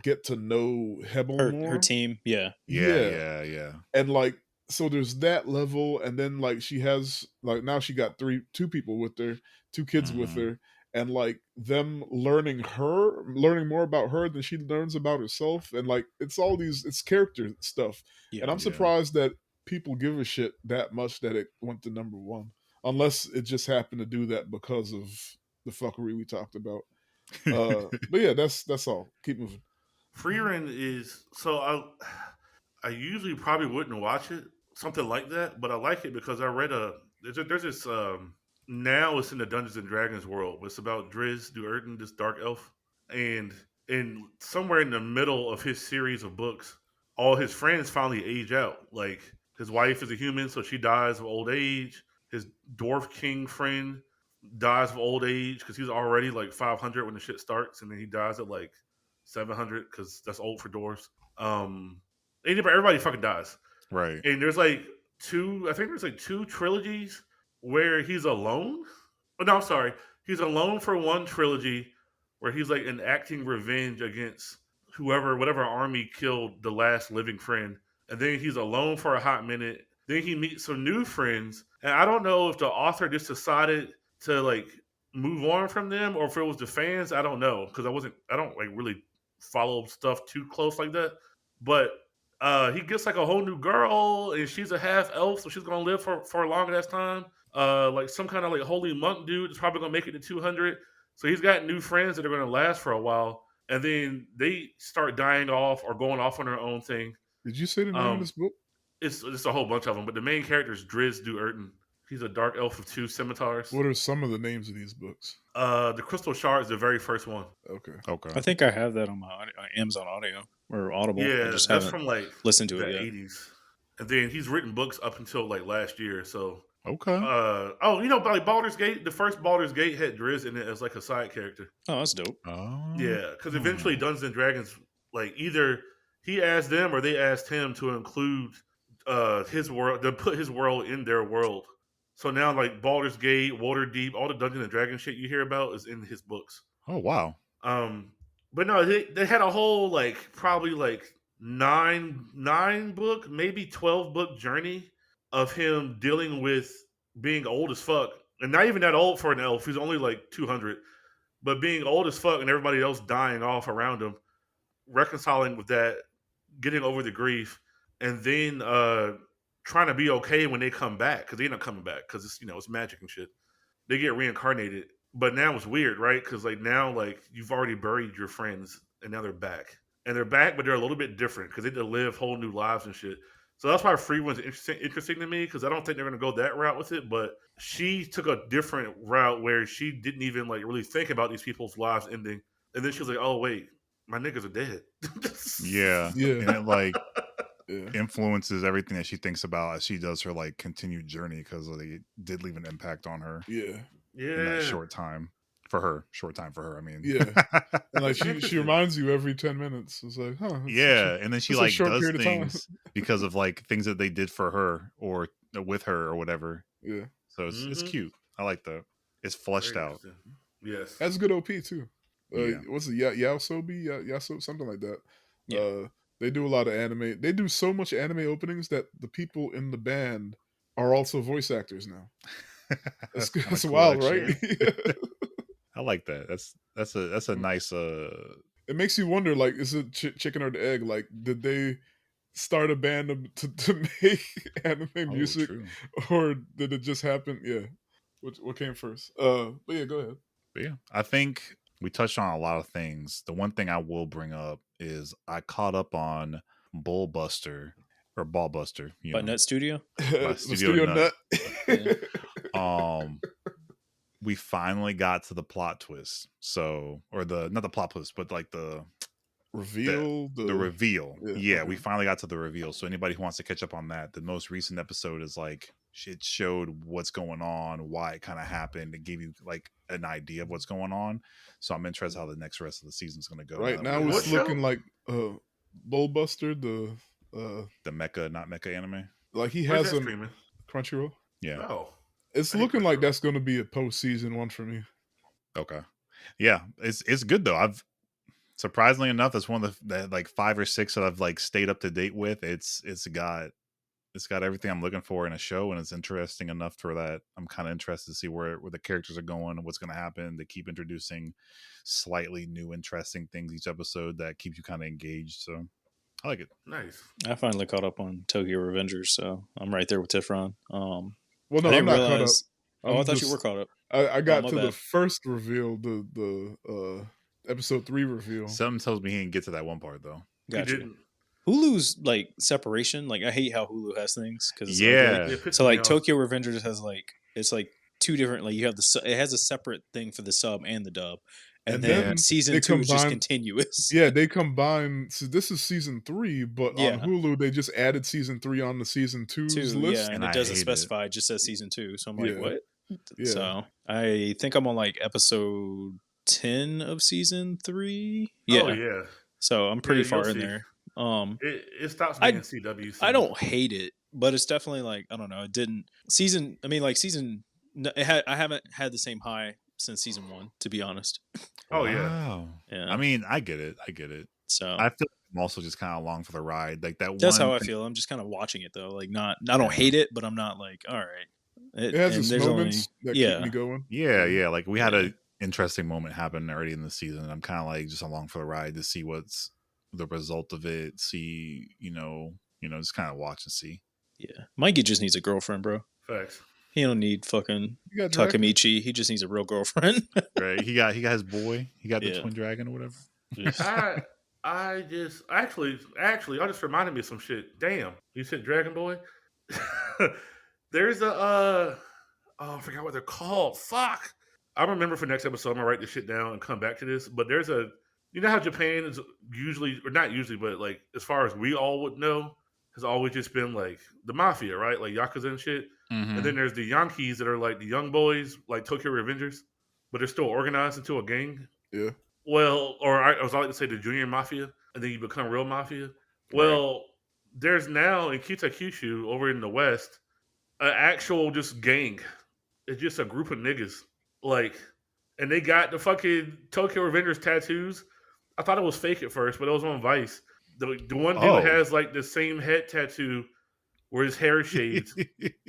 get to know Hebel Her more. team. Yeah. Yeah, Yeah, yeah, yeah. and like, so there's that level, and then like she has, like, now she got two people with her, two kids with hmm her, and like them learning more about her than she learns about herself, and like it's character stuff, Yeah. and I'm Yeah. surprised that people give a shit that much that it went to number one, unless it just happened to do that because of the fuckery we talked about. But yeah, that's all. Keep moving. Frieren is so I usually probably wouldn't watch it, something like that, but I like it because I read there's this now it's in the Dungeons and Dragons world, but it's about Drizzt Do'Urden, this dark elf, and somewhere in the middle of his series of books, all his friends finally age out. Like, his wife is a human, so she dies of old age. His dwarf king friend dies of old age because he's already like 500 when the shit starts, and then he dies at like 700 because that's old for dwarves. Um, everybody fucking dies. Right. And there's like I think there's like two trilogies where he's alone. Oh, no, I'm sorry. He's alone for one trilogy where he's like enacting revenge against whatever army killed the last living friend. And then he's alone for a hot minute. Then he meets some new friends. And I don't know if the author just decided to like move on from them or if it was the fans. I don't know because I don't like really follow stuff too close like that. But he gets like a whole new girl, and she's a half elf, so she's gonna live for a long ass time. Like some kind of like holy monk dude is probably gonna make it to 200. So he's got new friends that are gonna last for a while, and then they start dying off or going off on their own thing. Did you say the name of Um, this book? it's a whole bunch of them, but the main character is Drizzt Do'Urden. He's a dark elf with two scimitars. What are some of the names of these books? The Crystal Shard is the very first one. Okay. Okay. I think I have that on my Amazon Audio or Audible. I Yeah, just that's haven't from like listened to the it yet. 80s. And then he's written books up until like last year. So, Okay. like Baldur's Gate, the first Baldur's Gate had Drizzt in it as like a side character. Oh, that's dope. Oh. Yeah, because eventually Dungeons and Dragons, like either he asked them or they asked him to include his world, to put his world in their world. So now, like Baldur's Gate, Waterdeep, all the Dungeons and Dragons shit you hear about is in his books. Oh wow. Um, but no, they had a whole like probably like nine book, maybe 12 book journey of him dealing with being old as fuck, and not even that old for an elf. He's only like 200, but being old as fuck and everybody else dying off around him, reconciling with that, getting over the grief, and then trying to be okay when they come back because they end up coming back because it's magic and shit. They get reincarnated, but now it's weird, right? Because like now, like you've already buried your friends, and now they're back, but they're a little bit different because they had to live whole new lives and shit. So that's why Free was interesting to me because I don't think they're going to go that route with it. But she took a different route where she didn't even like really think about these people's lives ending, and then she was like, "Oh wait, my niggas are dead." Yeah. Yeah. And it like Yeah. influences everything that she thinks about as she does her like continued journey because they did leave an impact on her Yeah. in that Yeah, short time for her. Short time for her. I mean. Yeah. And like she interesting. reminds you every 10 minutes. It's like, huh. Yeah, and then she it's a like short does period of time. things because of like things that they did for her or with her or whatever. Yeah. So it's Mhm. cute. I like that. It's fleshed Very out. interesting. Yes. That's good OP too. Yeah. What's it? Yasobi? Yaso, something like that. Yeah. They do a lot of anime. They do so much anime openings that the people in the band are also voice actors now. That's That's cool, wild, actually. right? I like that. That's a nice. It makes you wonder, like, is it chicken or the egg? Like, did they start a band to make anime music, true. or did it just happen? Yeah, what came first? But yeah, go ahead. But yeah, I think we touched on a lot of things. The one thing I will bring up is I caught up on Bullbuster or Ballbuster, By Nut Studio. by The Studio Nut. Yeah. We finally got to the plot twist. So, or not the plot twist, but like the reveal. The reveal. Yeah, okay. we finally got to the reveal. So anybody who wants to catch up on that, the most recent episode is like it showed what's going on, why it kind of happened, and gave you like an idea of what's going on. So I'm interested how the next rest of the season's going to go. Right now, What it's show? looking like Bullbuster, the mecha, not mecha anime. like he Where's has that a streaming? Crunchyroll. Yeah. Oh, It's looking like that's going to be a postseason one for me. Okay. Yeah, it's good though. I've surprisingly enough, it's one of the like 5 or 6 that I've like stayed up to date with. It's got everything I'm looking for in a show, and it's interesting enough for that I'm kind of interested to see where the characters are going and what's going to happen. They keep introducing slightly new, interesting things each episode that keeps you kind of engaged. So I like it. Nice. I finally caught up on Tokyo Revengers, so I'm right there with Tifron. Well, no, I I'm didn't not realize. caught up. I thought you were caught up. I got my to the bad. first reveal, the episode 3 reveal. Something tells me he didn't get to that one part though. Gotcha. He didn't. Hulu's like separation. Like I hate how Hulu has things because Yeah. It pisses So me like off. Tokyo Revengers has like it's like 2 different. Like you have it has a separate thing for the sub and the dub, and then season they 2 is just combine- continuous. Yeah, they combine. So this is season 3, but Yeah. on Hulu they just added season 3 on the season 2's 2, list. yeah, and And it I doesn't hate specify. It just says season 2. So I'm like, Yeah. what? Yeah. So I think I'm on like episode 10 of season 3. Oh Yeah. yeah. So I'm pretty Yeah, far you'll in see. there. It stops I- being CW. I don't hate it, but it's definitely like I don't know. It didn't season. I mean, like season. I haven't had the same high since season 1, to be honest. Oh yeah. Wow. Yeah. I mean, I get it. So I feel like I'm also just kind of along for the ride. Like that. that's one how I thing- feel. I'm just kind of watching it though. Like not. I don't hate it, but I'm not like all right. It has and its there's moments that yeah. keep me going. Yeah. Like we had Yeah. a interesting moment happen already in the season. And I'm kind of like just along for the ride to see what's the result of it. See, just kind of watch and see. Yeah. Mikey just needs a girlfriend, bro. Facts. He don't need fucking You got Draken? Takemichi. He just needs a real girlfriend. Right? He got his boy. He got the Yeah. twin dragon or whatever. I just actually, y'all just reminded me of some shit. Damn, you said Dragon Boy. There's a I forgot what they're called. Fuck. I remember for next episode. I'm gonna write this shit down and come back to this. But there's you know how Japan is usually, or not usually, but like as far as we all would know, has always just been like the mafia, right? Like Yakuza and shit. Mm-hmm. And then there's the Yankees that are like the young boys, like Tokyo Revengers, but they're still organized into a gang. Yeah. Well, or I was like to say the junior mafia, and then you become real mafia. Well, there's now in Kitakyushu over in the West, an actual just gang. It's just a group of niggas. Like, and they got the fucking Tokyo Revengers tattoos. I thought it was fake at first, but it was on Vice. The one dude has like the same head tattoo where his hair is shaved,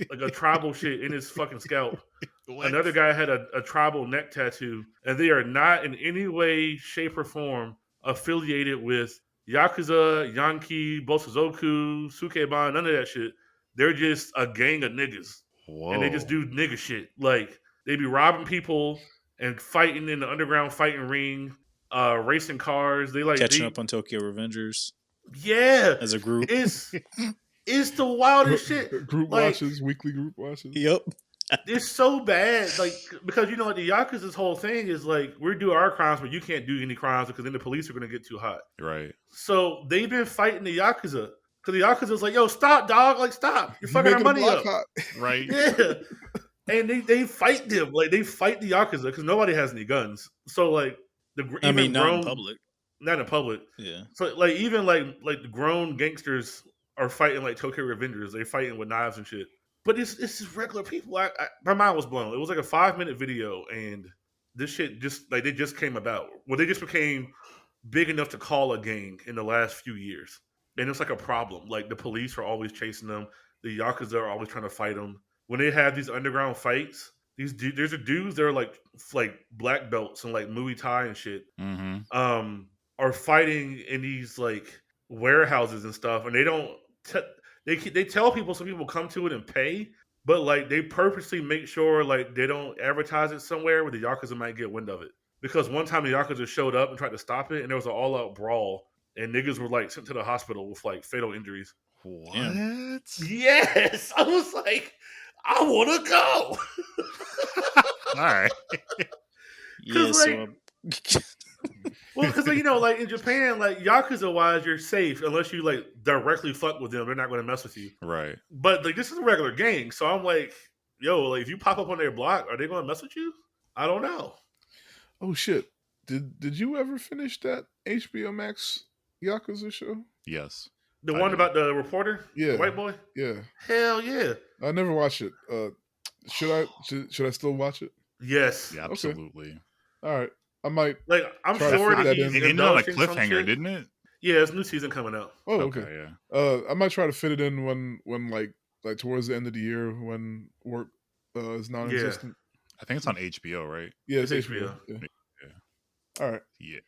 like a tribal shit in his fucking scalp. Another guy had a tribal neck tattoo, and they are not in any way, shape, or form affiliated with Yakuza, Yankee, Bosuzoku, Sukeban, none of that shit. They're just a gang of niggas. Whoa. And they just do nigga shit. Like, they be robbing people and fighting in the underground fighting ring, racing cars. They like Catching up on Tokyo Revengers. Yeah. As a group. It's the wildest shit. Group like, watches, weekly group watches. Yep. It's so bad, like, because like the Yakuza's whole thing is like we do our crimes, but you can't do any crimes because then the police are going to get too hot. Right. So they've been fighting the Yakuza because the Yakuza's like, "Yo, stop, dog! Like, stop! You're fucking our money up." Right. Yeah. And they fight them, like they fight the Yakuza because nobody has any guns. So like not in public. Not in public. Yeah. So like even like the grown gangsters are fighting like Tokyo Revengers. They're fighting with knives and shit. But it's just regular people. My mind was blown. It was like a 5-minute video, and this shit just like they just came about. Well, they just became big enough to call a gang in the last few years. and it's like a problem. Like the police are always chasing them. The yakuza are always trying to fight them. When they have these underground fights, there's a dudes that are like black belts and like Muay Thai and shit. Mm-hmm. Are fighting in these like warehouses and stuff, and they don't. They tell people, some people come to it and pay, but like they purposely make sure like they don't advertise it somewhere where the yakuza might get wind of it. Because one time the yakuza showed up and tried to stop it, and there was an all out brawl, and niggas were like sent to the hospital with like fatal injuries. What? Damn. Yes, I was like, I want to go. All right. Yeah, like, so well, because like, you know, like in Japan, like yakuza wise, you're safe unless you like directly fuck with them. They're not going to mess with you. Right. But like this is a regular gang, so I'm like, yo, like if you pop up on their block, are they going to mess with you? I don't know. Oh shit! Did you ever finish that HBO Max Yakuza show? Yes. The I one did. about the reporter, Yeah, the white boy. yeah. Hell yeah. I never watched it. Should I still watch it? Yes. Yeah, absolutely. All right, I might. Like I'm Try to sure fit that that he's in. It ended on a embellishing some cliffhanger, shit. didn't it? Yeah, it's a new season coming out. Oh, okay. Yeah. I might try to fit it in when like towards the end of the year when work is non-existent. I think it's on HBO, right? Yeah, it's It's HBO. HBO. Yeah. All right. Yeah.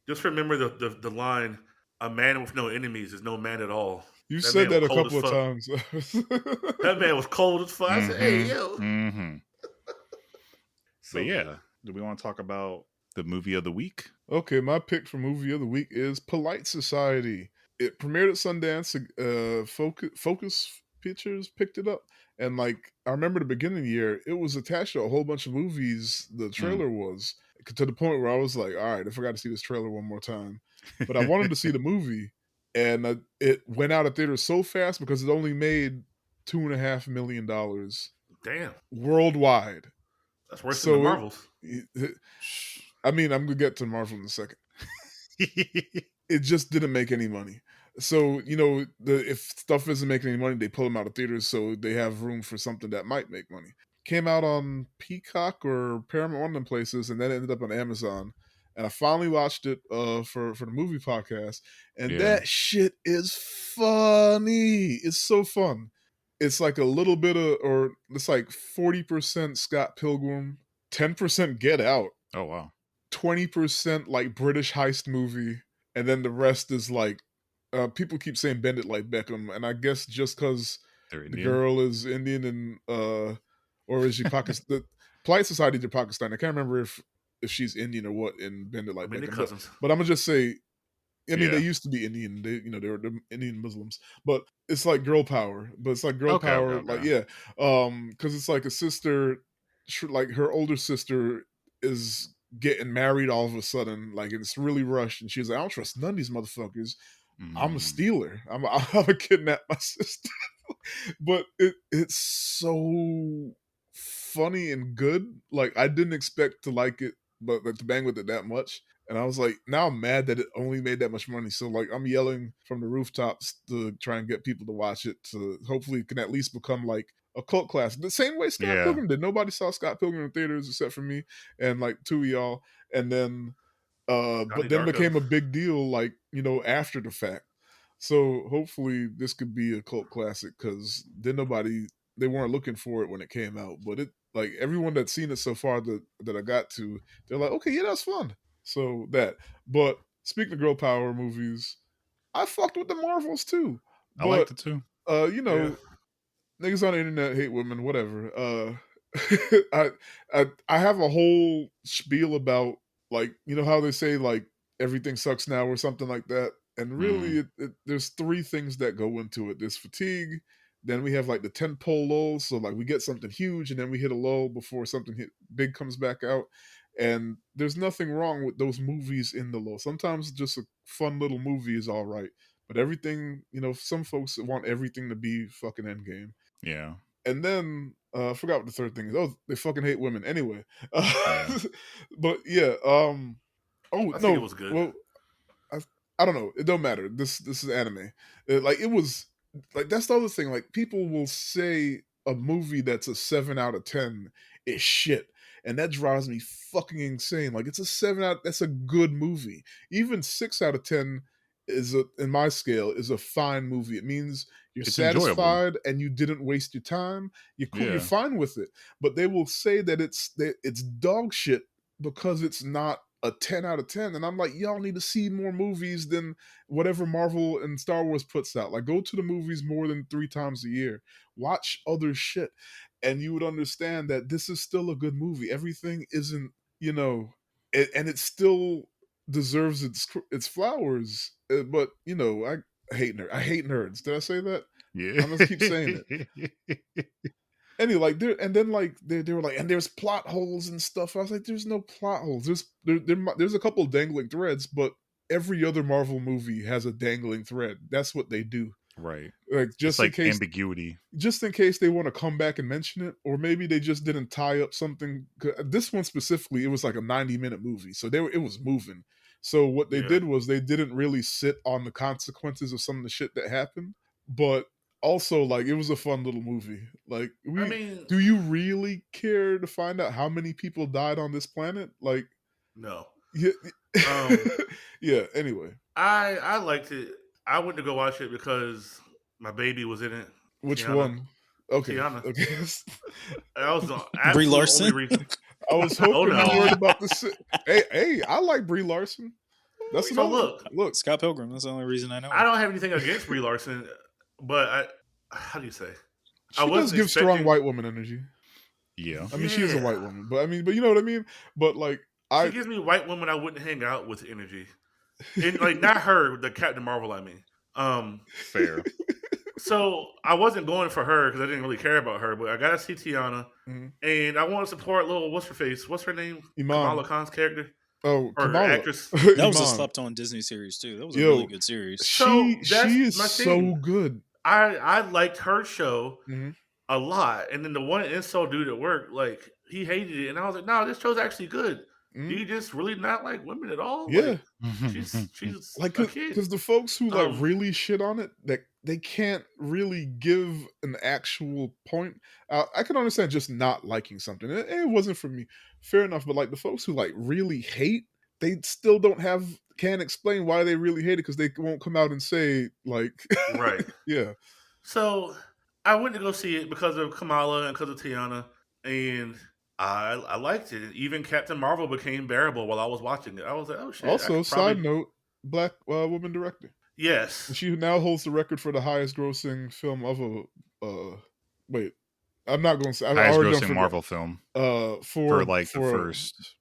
Just remember the line: "A man with no enemies is no man at all." You That said man that a was cold couple of as fuck. times. That man was cold as fuck. I said, "Hey, yo." Mm-hmm. So But yeah, good. do we want to talk about the movie of the week? Okay, my pick for movie of the week is Polite Society. It premiered at Sundance. Focus Pictures picked it up, and like I remember the beginning of the year, it was attached to a whole bunch of movies. The trailer was to the point where I was like, "All right, I forgot to see this trailer one more time," but I wanted to see the movie, and it went out of theaters so fast because it only made $2.5 million Damn, worldwide. that's worse than the So Marvels. I mean, I'm gonna get to Marvel in a second. It just didn't make any money. So you know, if stuff isn't making any money, they pull them out of theaters so they have room for something that might make money. Came out on Peacock or Paramount, one of them places, and then ended up on Amazon. And I finally watched it for the movie podcast, and that shit is funny. It's so fun. It's like a little bit of, or it's like 40% Scott Pilgrim, 10% Get Out. Oh wow. 20% like British heist movie, and then the rest is like people keep saying Bend It Like Beckham, and I guess just because the girl is Indian and or is she Pakistan? The Polite Society to Pakistan. I can't remember if she's Indian or what in Bend It Like Beckham. But I'm gonna just say, I mean, they used to be Indian. They were Indian Muslims, but it's like girl power. But it's like girl power, okay. like because it's like a sister, like her older sister is getting married all of a sudden, like it's really rushed, and she's like, I don't trust none of these motherfuckers. I'm a stealer. I'm a kidnap my sister. But it's so funny and good. Like I didn't expect to like it, but like, to bang with it that much. And I was like, now I'm mad that it only made that much money. So like I'm yelling from the rooftops to try and get people to watch it, to hopefully it can at least become like a cult classic. The same way Scott Pilgrim did. Nobody saw Scott Pilgrim in theaters except for me and like two of y'all. And then but then became a big deal, like, you know, after the fact. So hopefully this could be a cult classic, because they weren't looking for it when it came out. But it, like, everyone that's seen it so far that I got to, they're like, okay, yeah, that's fun. So that. But speaking of girl power movies, I fucked with the Marvels too. I liked it too. You know, niggas on the internet hate women, whatever. I have a whole spiel about, like, you know how they say like everything sucks now or something like that, and really there's three things that go into it. There's fatigue, then we have like the tentpole lulls, so like we get something huge and then we hit a lull before something big comes back out. And there's nothing wrong with those movies in the lull. Sometimes just a fun little movie is all right, but everything, you know, some folks want everything to be fucking Endgame. Yeah. And then I forgot what the third thing is. Oh, they fucking hate women. Anyway. But yeah. I think it was good. Well, I don't know. It don't matter. This is anime. It was like, that's the other thing. Like, people will say a movie that's a 7 out of 10 is shit, and that drives me fucking insane. Like, it's a 7 out. That's a good movie. Even 6 out of 10 in my scale, is a fine movie. It means you're It's enjoyable. satisfied and you didn't waste your time. You're cool, you're Yeah. fine with it. But they will say that it's dog shit because it's not a 10 out of 10. And I'm like, y'all need to see more movies than whatever Marvel and Star Wars puts out. Like, go to the movies more than 3 times a year. Watch other shit. And you would understand that this is still a good movie. Everything isn't, and it still deserves its flowers. But I hate I hate nerds. Did I say that? Yeah. I'm gonna keep saying it. Anyway, like they were like, and there's plot holes and stuff. I was like, there's no plot holes. There's a couple dangling threads, but every other Marvel movie has a dangling thread. That's what they do. Right. Like, It's like ambiguity. just in case they want to come back and mention it, or maybe they just didn't tie up something. This one specifically, it was like a 90-minute movie, so it was moving. So what they did was they didn't really sit on the consequences of some of the shit that happened, but also, like, it was a fun little movie. Like, do you really care to find out how many people died on this planet? Like, no. Yeah. Yeah. Anyway, I liked it. I went to go watch it because my baby was in it. Which Tiana. one? Okay. Tiana. Okay. That was the Brie absolute Larson? only reason. I was hoping no. you weren't about to say. Hey, I like Brie Larson. That's So another- look. Scott Pilgrim. That's the only reason I know. I don't have anything against Brie Larson, but how do you say? She does give strong white woman energy. Yeah. I mean, she is a white woman, but you know what I mean? But like, she gives me white women I wouldn't hang out with energy. And like, not her, the Captain Marvel, I mean. Fair. So I wasn't going for her because I didn't really care about her, but I got to see Tiana, and I want to support little what's her name? Kamala Khan's character. Oh, or Kamala. Actress. That was a slept on Disney series too. That was a really good series. She is so good. I liked her show a lot, and then the one insult dude at work, like, he hated it, and I was like, no, this show's actually good. Do you just really not like women at all? Yeah, like, she's like, a kid. Because the folks who like really shit on it, that they can't really give an actual point. I can understand just not liking something. It wasn't for me, fair enough. But like the folks who like really hate, they still can't explain why they really hate it because they won't come out and say like, right, yeah. So I went to go see it because of Kamala and because of Tiana, and I liked it. Even Captain Marvel became bearable while I was watching it. I was like, oh shit. Also, side note, black woman director. Yes. And she now holds the record for the highest grossing film of wait. I'm not going to say highest grossing Marvel film. For the first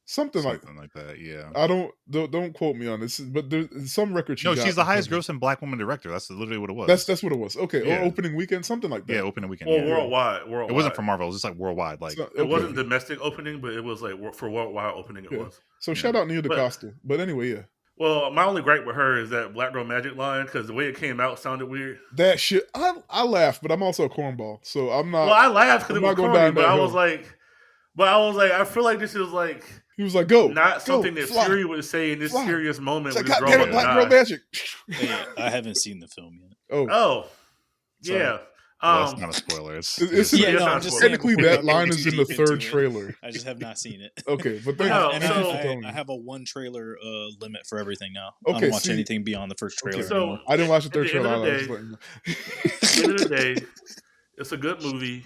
something like that. Yeah. I don't quote me on this, but there's some record. She's the highest grossing black woman director. That's literally what it was. That's what it was. Okay, yeah. Or opening weekend, something like that. Yeah, opening weekend. Or worldwide. It wasn't for Marvel. It was just like worldwide. Like it wasn't domestic opening, but it was like for worldwide opening. It was. So shout out Nia DaCosta. But anyway, yeah. Well, my only gripe with her is that Black Girl Magic line, because the way it came out sounded weird. That shit, I laughed, but I'm also a cornball, so I'm not. Well, I laughed because it was corny, but I was like, I feel like this is like. He was like, "Go." Not something that Fury would say in this serious moment. Like, God damn it, Black Girl Magic. Hey, I haven't seen the film yet. Oh, yeah. Well, that's not a spoiler. Technically, that line is in the third trailer. I just have not seen it. Okay, but I have a one trailer limit for everything now. Okay, I don't watch anything beyond the first trailer. So I didn't watch the third trailer. At the end of the day, it's a good movie.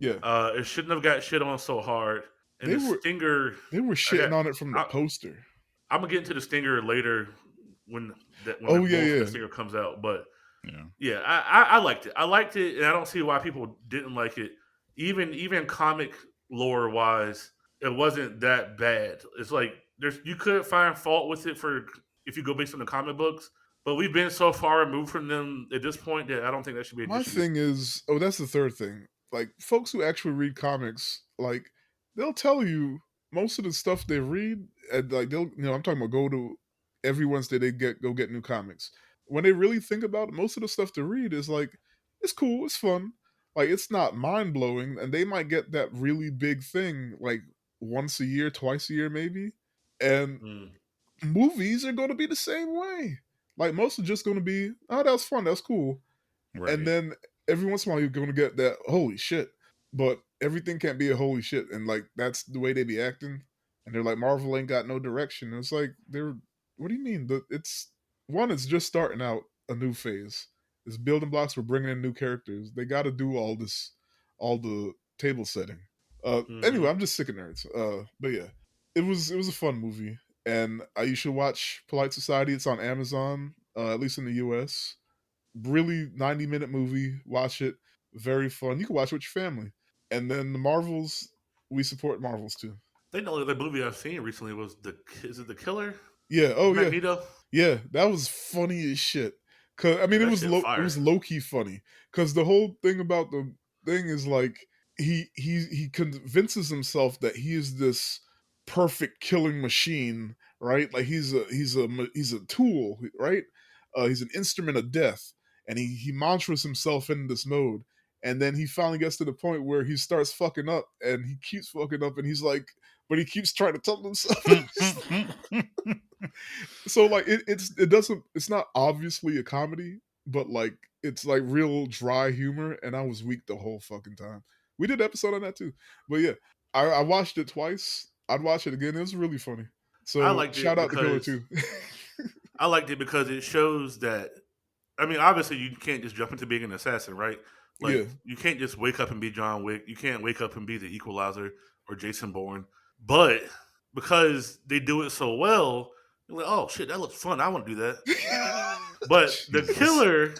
Yeah, it shouldn't have got shit on so hard. And they were shitting on it from the poster. I'm gonna get into the stinger later when the stinger comes out, but. Yeah, I liked it. I liked it, and I don't see why people didn't like it. Even comic lore wise, it wasn't that bad. It's like you could find fault with it if you go based on the comic books, but we've been so far removed from them at this point that I don't think that should be an issue. My thing is, that's the third thing. Like, folks who actually read comics, like, they'll tell you most of the stuff they read, and like I'm talking about go to every Wednesday they go get new comics. When they really think about it, most of the stuff to read is like, it's cool, it's fun. Like, it's not mind-blowing, and they might get that really big thing like once a year, twice a year maybe. And movies are going to be the same way. Like, most are just going to be, oh, that was fun, that's cool. Right. And then every once in a while you're going to get that, holy shit. But everything can't be a holy shit. And like, that's the way they be acting. And they're like, Marvel ain't got no direction. And it's like, what do you mean? one is just starting out a new phase. It's building blocks. We're bringing in new characters. They got to do all the table setting. Anyway, I'm just sick of nerds. But yeah, it was a fun movie, and you should watch Polite Society. It's on Amazon, at least in the U.S. Really 90-minute movie. Watch it. Very fun. You can watch it with your family. And then the Marvels, we support Marvels too. I think the only other movie I've seen recently was is it The Killer? Yeah. Oh yeah. Magneto. Yeah. That was funny as shit. Cause I mean, That shit it fire. was low key funny. Cause the whole thing about the thing is like he convinces himself that he is this perfect killing machine, right? Like he's a tool, right? He's an instrument of death, and he mantras himself into this mode. And then he finally gets to the point where he starts fucking up, and he keeps fucking up, and he's like, but he keeps trying to tell himself. So like it's not obviously a comedy, but like it's like real dry humor, and I was weak the whole fucking time. We did an episode on that too, but yeah, I watched it twice. I'd watch it again. It was really funny. So I liked shout it out to Killer because too. I liked it because it shows that. I mean, obviously, you can't just jump into being an assassin, right? Like, Yeah. you can't just wake up and be John Wick. You can't wake up and be the Equalizer or Jason Bourne. But because they do it so well, you're like, oh shit, that looks fun. I want to do that. But The Killer,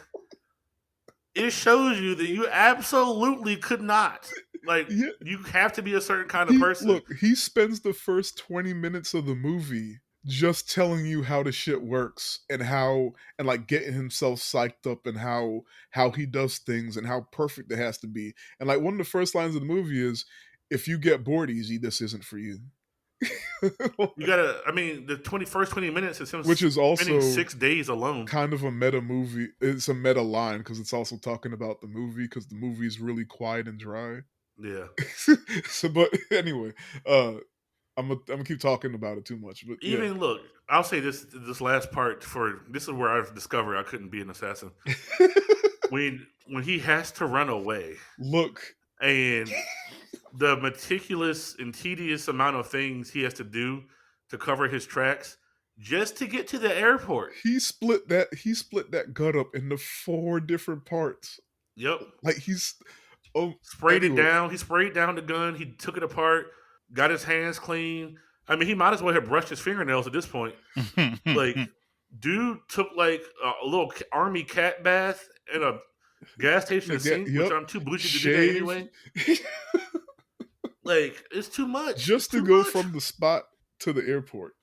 it shows you that you absolutely could not. Like, Yeah. you have to be a certain kind of person. Look, he spends the first 20 minutes of the movie just telling you how the shit works and how and like getting himself psyched up and how he does things and how perfect it has to be. And like one of the first lines of the movie is, if you get bored easy, this isn't for you. You gotta, I mean, the first 20 minutes is him Which is also spending 6 days alone. kind of a meta movie. It's a meta line because it's also talking about the movie because the movie is really quiet and dry. Yeah. So, but anyway, I'm gonna keep talking about it too much. But Even yeah. look, I'll say this last part this is where I've discovered I couldn't be an assassin. when he has to run away. Look. And the meticulous and tedious amount of things he has to do to cover his tracks just to get to the airport. He split that gut up into 4 different parts. Yep. Like he's sprayed it down. He sprayed down the gun. He took it apart, got his hands clean. I mean, he might as well have brushed his fingernails at this point. Like, dude took like a little army cat bath in a gas station sink, which I'm too bougie to do that anyway. Like, it's too much. Just to go from the spot to the airport.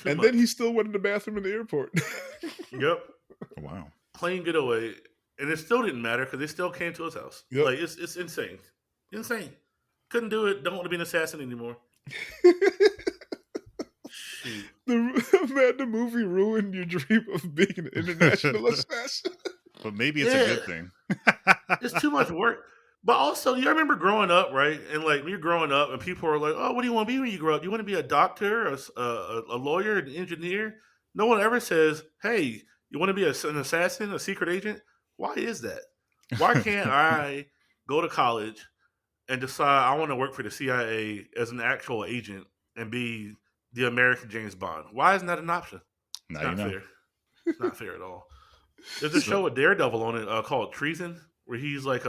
And then he still went in the bathroom in the airport. Yep. Wow. Plain getaway. And it still didn't matter because they still came to his house. Yep. Like, it's insane. Insane. Couldn't do it. Don't want to be an assassin anymore. Shoot. The movie ruined your dream of being an international assassin. But maybe it's a good thing. It's too much work. But also, you remember growing up, right? And like, when you're growing up and people are like, oh, what do you want to be when you grow up? You want to be a doctor, a lawyer, an engineer? No one ever says, hey, you want to be an assassin, a secret agent? Why is that? Why can't I go to college and decide I want to work for the CIA as an actual agent and be the American James Bond? Why isn't that an option? It's not fair. It's not fair at all. There's a show with Daredevil on it called Treason, where he's like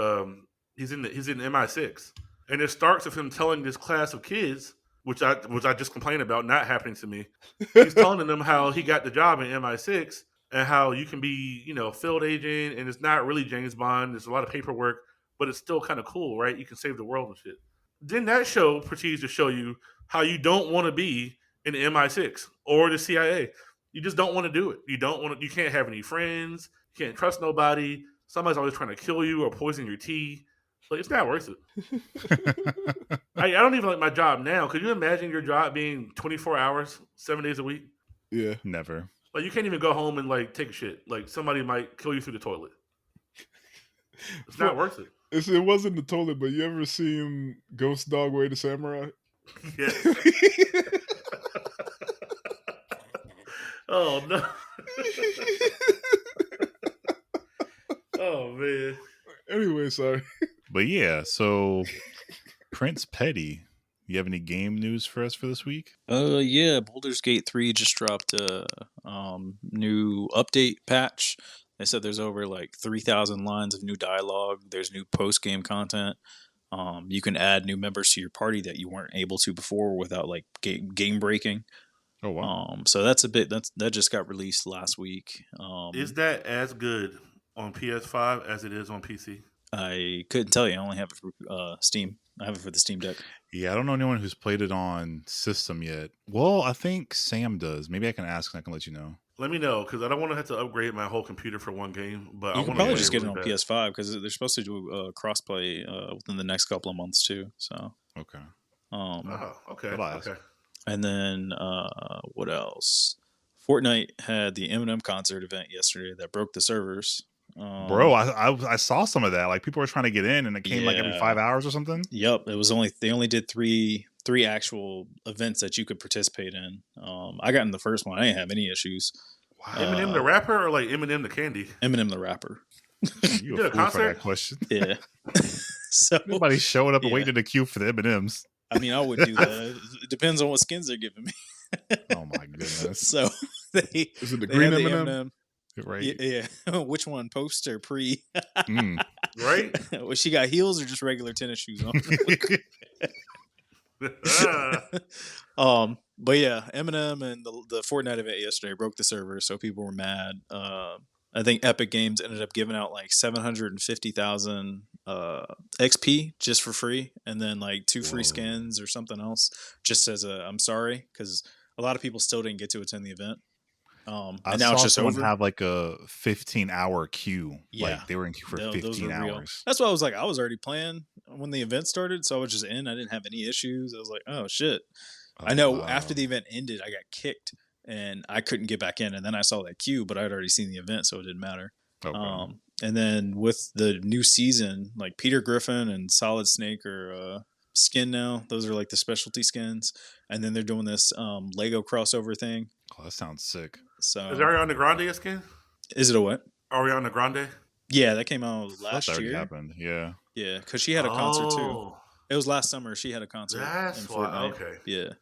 he's in MI6, and it starts with him telling this class of kids, which I just complained about not happening to me. He's telling them how he got the job in MI6 and how you can be, field agent, and it's not really James Bond. There's a lot of paperwork, but it's still kind of cool, right? You can save the world and shit. Then that show proceeds to show you how you don't want to be in the MI6 or the CIA. You just don't want to do it. You can't have any friends. You can't trust nobody. Somebody's always trying to kill you or poison your tea. Like, it's not worth it. I don't even like my job now. Could you imagine your job being 24 hours, 7 days a week? Yeah. Never. Like, you can't even go home and like take a shit. Like, somebody might kill you through the toilet. It's not worth it. It wasn't the toilet, but you ever seen Ghost Dog Way to Samurai? Yes. Oh no. Oh man. Anyway, sorry. But yeah, so Prince Petty You have any game news for us for this week? Yeah, Baldur's Gate 3 just dropped a new update patch. They said there's over like 3,000 lines of new dialogue. There's new post-game content. You can add new members to your party that you weren't able to before without like game breaking. Oh wow. So that's that just got released last week. Is that as good on PS5 as it is on PC? I couldn't tell you. I only have it for Steam. I have it for the Steam Deck. Yeah, I don't know anyone who's played it on system yet. Well, I think Sam does. Maybe I can ask and I can let you know. Let me know, because I don't want to have to upgrade my whole computer for one game. But You I can want probably to just get it on really bad. PS5 because they're supposed to do crossplay within the next couple of months too. So Okay. Okay. But I'll ask. Okay. and then what else? Fortnite had the Eminem concert event yesterday that broke the servers. Bro, I saw some of that. Like people were trying to get in, and it came like every 5 hours or something. Yep, they only did three actual events that you could participate in. I got in the first one. I didn't have any issues. Wow. Eminem the rapper or like Eminem the candy? Eminem the rapper. You did a a fool for that concert? question. Yeah. So Nobody's showing up and yeah. waiting in the queue for the M&Ms. I mean, I would do that. It depends on what skins they're giving me. Oh my goodness. So they Is it the they green had the M&M? Eminem. Right. Yeah. Which one? Post or pre? Right? Was she got heels or just regular tennis shoes on? But yeah, Eminem and the Fortnite event yesterday broke the server, so people were mad. I think Epic Games ended up giving out like 750,000 XP just for free, and then like 2 free skins or something else, just as a I'm sorry, because a lot of people still didn't get to attend the event. I now saw it's just someone over. have like a 15-hour queue. Yeah. Like they were in queue for Those 15 were real. hours. That's why I was like, I was already playing when the event started, so I was just in. I didn't have any issues. I was like, oh shit. I know after the event ended, I got kicked and I couldn't get back in. And then I saw that queue, but I'd already seen the event, so it didn't matter. Okay. And then with the new season, like Peter Griffin and Solid Snake are skin now. Those are like the specialty skins. And then they're doing this Lego crossover thing. Oh, that sounds sick. So Is Ariana Grande a skin? is it a what? Ariana Grande? Yeah, that came out I thought last that already year. happened. Yeah. Yeah, because she had a concert too. It was last summer. She had a concert. That's in why. Fortnite. Okay. Yeah.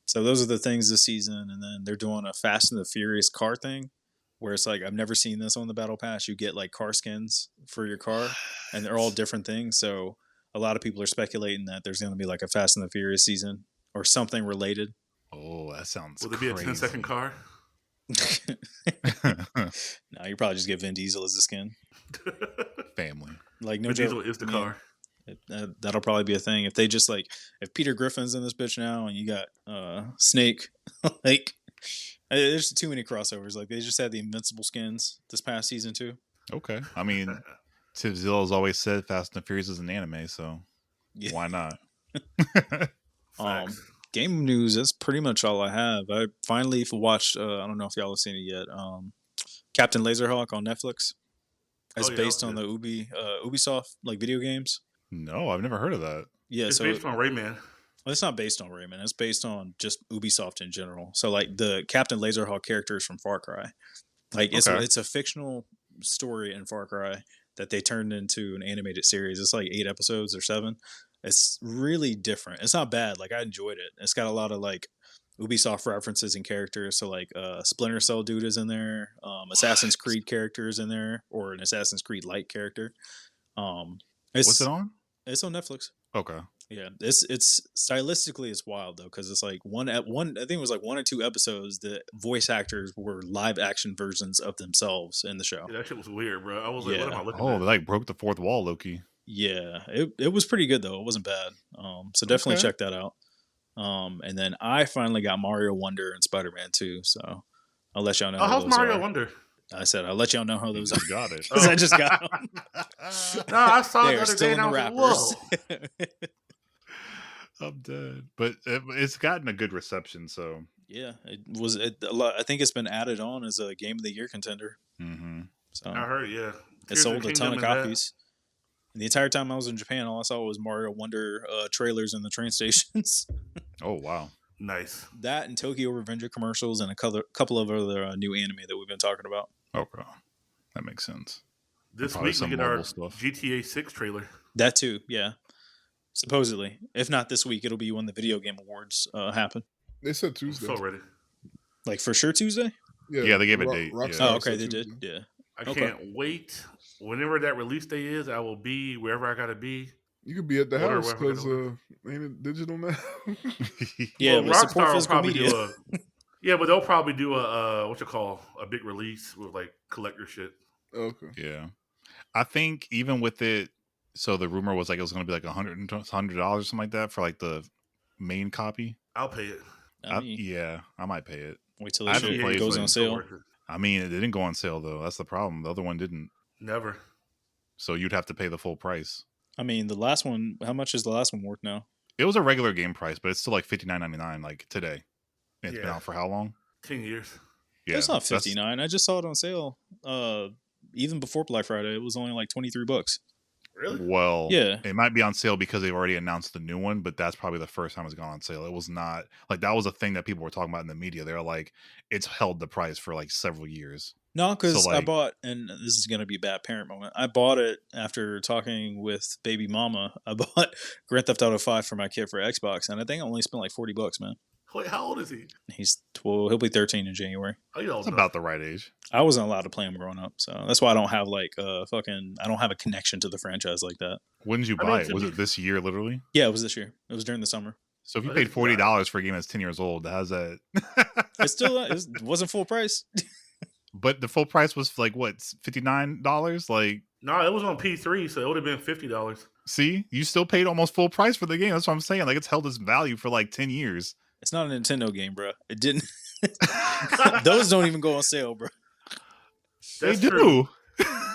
So those are the things this season, and then they're doing a Fast and the Furious car thing, where it's like I've never seen this on the Battle Pass. You get like car skins for your car, and they're all different things. So a lot of people are speculating that there's going to be like a Fast and the Furious season or something related. Oh, that sounds. Will there be a 10-second car? No, you probably just get Vin Diesel as a skin. Family. Like no Vin joke. Diesel is the car. That'll probably be a thing if they just like if Peter Griffin's in this bitch now and you got Snake. Like there's too many crossovers. Like they just had the Invincible skins this past season too. Okay. I mean, Tiff Zillow's always said Fast and the Furious is an anime, so why not? Game news, that's pretty much all I have. I finally watched I don't know if y'all have seen it yet. Captain Laserhawk on Netflix. It's based on the Ubisoft like video games. No, I've never heard of that. Yeah, it's based on Rayman. Well, it's not based on Rayman. It's based on just Ubisoft in general. So like the Captain Laserhawk characters from Far Cry. Like it's a fictional story in Far Cry that they turned into an animated series. It's like 8 episodes or 7. It's really different. It's not bad. Like I enjoyed it. It's got a lot of like Ubisoft references and characters. So like Splinter Cell dude is in there. Assassin's Creed character is in there, or an Assassin's Creed like character. What's it on? It's on Netflix. Okay. Yeah, it's stylistically it's wild though because it's like one I think it was like 1 or 2 episodes that voice actors were live action versions of themselves in the show. Yeah, that shit was weird, bro. I was like, what am I looking at? They like broke the fourth wall, Loki. Yeah, it was pretty good though. It wasn't bad. So definitely check that out. And then I finally got Mario Wonder and Spider-Man 2, so I'll let y'all know. Oh, how's Mario Wonder? I said I'll let y'all know how those are. Got it because I just got them. No, I saw it the other still day in and I the was like, wrappers. whoa. I'm dead, but it's gotten a good reception. So yeah, it was. I think it's been added on as a Game of the Year contender. Mm-hmm. So I heard, yeah, it sold a ton of copies. And the entire time I was in Japan, all I saw was Mario Wonder trailers in the train stations. Oh wow, nice. That and Tokyo Revenger commercials and a couple of other new anime that we've been talking about. Okay, that makes sense. This week we get our stuff. GTA 6 trailer. That too, yeah. Supposedly, if not this week, it'll be when the video game awards happen. They said I'm Tuesday. so ready. Like for sure Tuesday. Yeah, they gave a date. Rockstar Yeah. Oh, okay, said they Tuesday. did. Yeah. I Okay. can't wait. Whenever that release day is, I will be wherever I gotta be. You could be at the Order house wherever I because gotta ain't it digital now? Yeah, Well, but support Rockstar will physical probably media. do a yeah, but they'll probably do a big release with like collector shit. Okay. Yeah. I think even with it, so the rumor was like it was going to be like $100 or something like that for like the main copy. I'll pay it. I mean, Yeah, I might pay it. wait till I this haven't shit played, goes but on it's sale. worth it. I mean, it didn't go on sale though. That's the problem. The other one didn't. Never. So you'd have to pay the full price. I mean, the last one. How much is the last one worth now? It was a regular game price, but it's still like $59.99 like today. It's been Yeah. out for how long? 10 years. Yeah, It's not $59. I just saw it on sale. Even before Black Friday, it was only like $23. Really? Well, Yeah. it might be on sale because they've already announced the new one, but that's probably the first time it's gone on sale. It was not like that was a thing that people were talking about in the media. They're like, it's held the price for like several years. No, because So, I like- bought, and this is gonna be a bad parent moment. I bought it after talking with baby mama. I bought Grand Theft Auto 5 for my kid for Xbox, and I think I only spent like $40, man. Wait, how old is he? He's 12. He'll be 13 in January. Oh, you It's old about the right age. I wasn't allowed to play him growing up, so that's why I don't have like I don't have a connection to the franchise like that. When did you I mean, buy it? to Was be- it this year, literally? Yeah, it was this year. It was during the summer. So if you I paid think you got $40 for a game that's 10 years old, how's that? It still it wasn't full price. But the full price was like what, $59? Like, No, it was on P3, so it would have been $50. see, you still paid almost full price for the game. That's what I'm saying. Like, it's held its value for like 10 years. It's not a Nintendo game, bro. It didn't. Those don't even go on sale, bro. That's they do. true.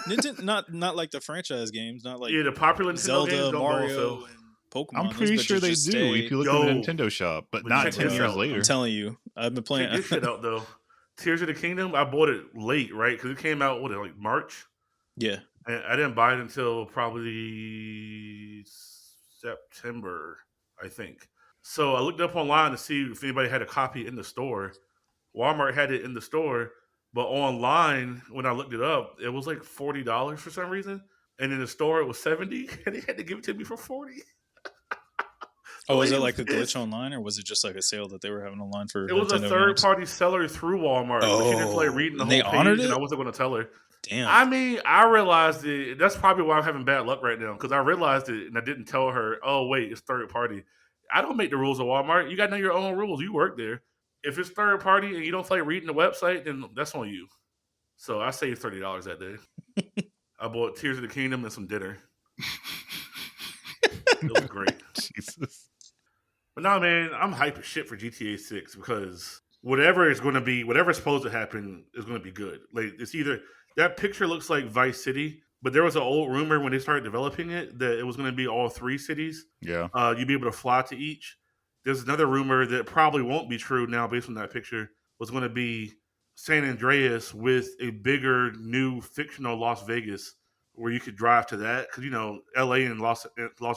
Nintendo, not like the franchise games, not like Yeah, the popular Nintendo games Zelda, don't go on Mario, sale. and Pokemon. I'm Those pretty bitches sure they do just stay. if you look at the Yo, Nintendo shop, but but not check 10 this years out. later. I'm telling you, I've been Check playing. this shit out, though. Tears of the Kingdom, I bought it late, right? Because it came out, like March? Yeah, And I didn't buy it until probably September, I think. So I looked up online to see if anybody had a copy in the store. Walmart had it in the store, but online, when I looked it up, it was like $40 for some reason. And in the store, it was $70, and they had to give it to me for $40. Oh, was lady it like a was pissed. glitch online, or was it just like a sale that they were having online for? It was a Nintendo third games? party seller through Walmart. But she didn't feel like reading the And whole they page, honored and it? I wasn't going to tell her. Damn. I mean, I realized it. That's probably why I'm having bad luck right now, because I realized it and I didn't tell her, oh, wait, it's third party. I don't make the rules of Walmart. You got to know your own rules. You work there. If it's third party and you don't feel like reading the website, then that's on you. So I saved $30 that day. I bought Tears of the Kingdom and some dinner. It was great. Jesus. But no, man, I'm hype as shit for GTA 6 because whatever is going to be, whatever's supposed to happen is going to be good. Like, it's either that picture looks like Vice City, but there was an old rumor when they started developing it that it was going to be all three cities. Yeah. You'd be able to fly to each. There's another rumor that probably won't be true now based on that picture, was going to be San Andreas with a bigger new fictional Las Vegas where you could drive to that. Because, you know, LA and Las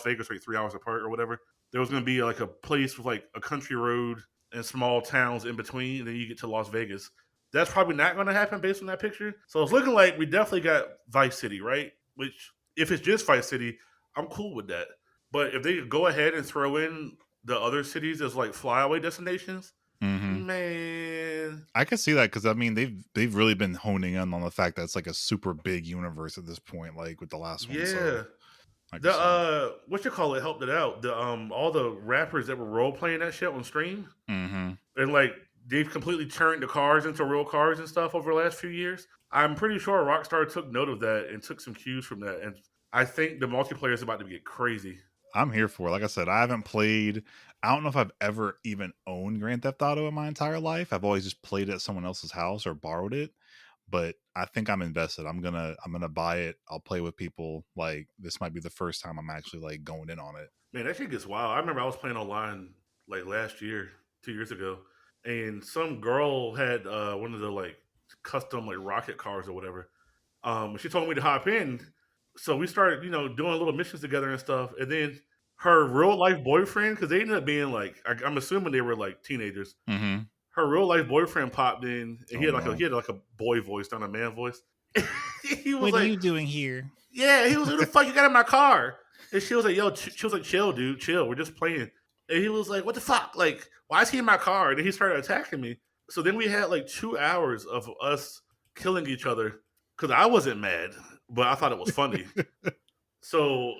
Vegas are like 3 hours apart or whatever. There was going to be like a place with like a country road and small towns in between, and then you get to Las Vegas. That's probably not going to happen based on that picture. So it's looking like we definitely got Vice City, right? Which, if it's just Vice City, I'm cool with that. But if they go ahead and throw in the other cities as like flyaway destinations, man, I can see that because I mean they've really been honing in on the fact that it's like a super big universe at this point, like with the last one. yeah. So I can see The what you call it helped it out. The all the rappers that were role playing that shit on stream, it. and like they've completely turned the cars into real cars and stuff over the last few years. I'm pretty sure Rockstar took note of that and took some cues from that, and I think the multiplayer is about to get crazy. I'm here for it. Like I said, I haven't played. I don't know if I've ever even owned Grand Theft Auto in my entire life. I've always just played it at someone else's house or borrowed it. But I think I'm invested. I'm gonna buy it. I'll play with people. Like this might be the first time I'm actually like going in on it. Man, that shit gets wild. I remember I was playing online like last year, 2 years ago, and some girl had one of the like custom like rocket cars or whatever. She told me to hop in, so we started, you know, doing little missions together and stuff. And then her real life boyfriend, because they ended up being like, I'm assuming they were like teenagers. Mm-hmm. Her real life boyfriend popped in, and he Oh, had no. a boy voice, not a man voice. He was What like, are you doing here? Yeah, he was like, "Who the fuck you got in my car?" And she was like, "Yo," she was like, "Chill, dude, chill. We're just playing." And he was like, "What the fuck? Like, why is he in my car?" And then he started attacking me. So then we had like 2 hours of us killing each other because I wasn't mad, but I thought it was funny. So,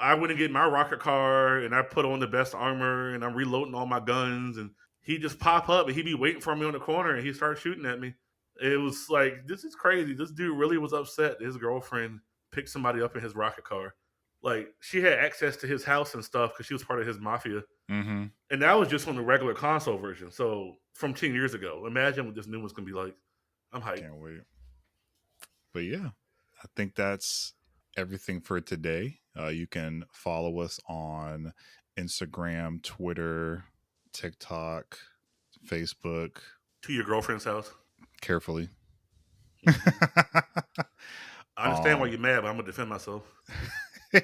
I went and get my rocket car and I put on the best armor and I'm reloading all my guns and he just pop up and he'd be waiting for me on the corner and he started shooting at me. It was like, this is crazy. This dude really was upset that his girlfriend picked somebody up in his rocket car. Like, she had access to his house and stuff because she was part of his mafia. Mm-hmm. And that was just on the regular console version. So, from 10 years ago. Imagine what this new one's going to be like. I'm hyped. Can't wait. But yeah, I think that's everything for today. You can follow us on Instagram, Twitter, TikTok, Facebook. To your girlfriend's house. Carefully. I understand why you're mad, but I'm going to defend myself. You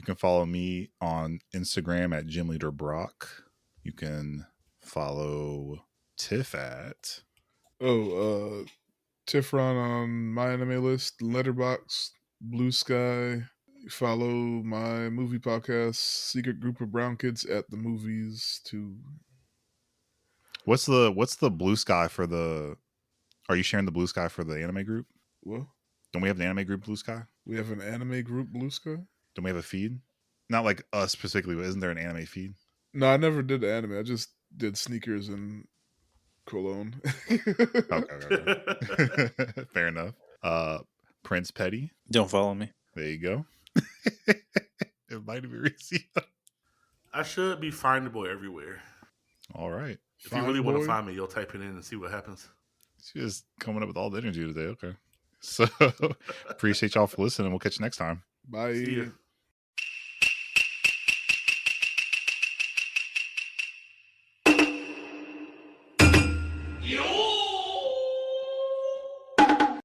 can follow me on Instagram at GymLeaderBrock. You can follow Tiff at... Tiffron on my anime list, Letterboxd, Blue Sky. Follow my movie podcast, Secret Group of Brown Kids at the Movies too. What's the Blue Sky for the... Are you sharing the Blue Sky for the anime group? What? Don't we have an anime group Blue Sky? We have an anime group Blue Sky? Don't we have a feed? Not like us specifically, but isn't there an anime feed? No, I never did anime. I just did sneakers and cologne. Okay. Fair enough. Prince Petty. Don't follow me. There you go. It might be received. I should be findable everywhere. All right. If you really want to find me, you'll type it in and see what happens. She's just coming up with all the energy today. Okay. So appreciate y'all for listening. We'll catch you next time. Bye. See ya.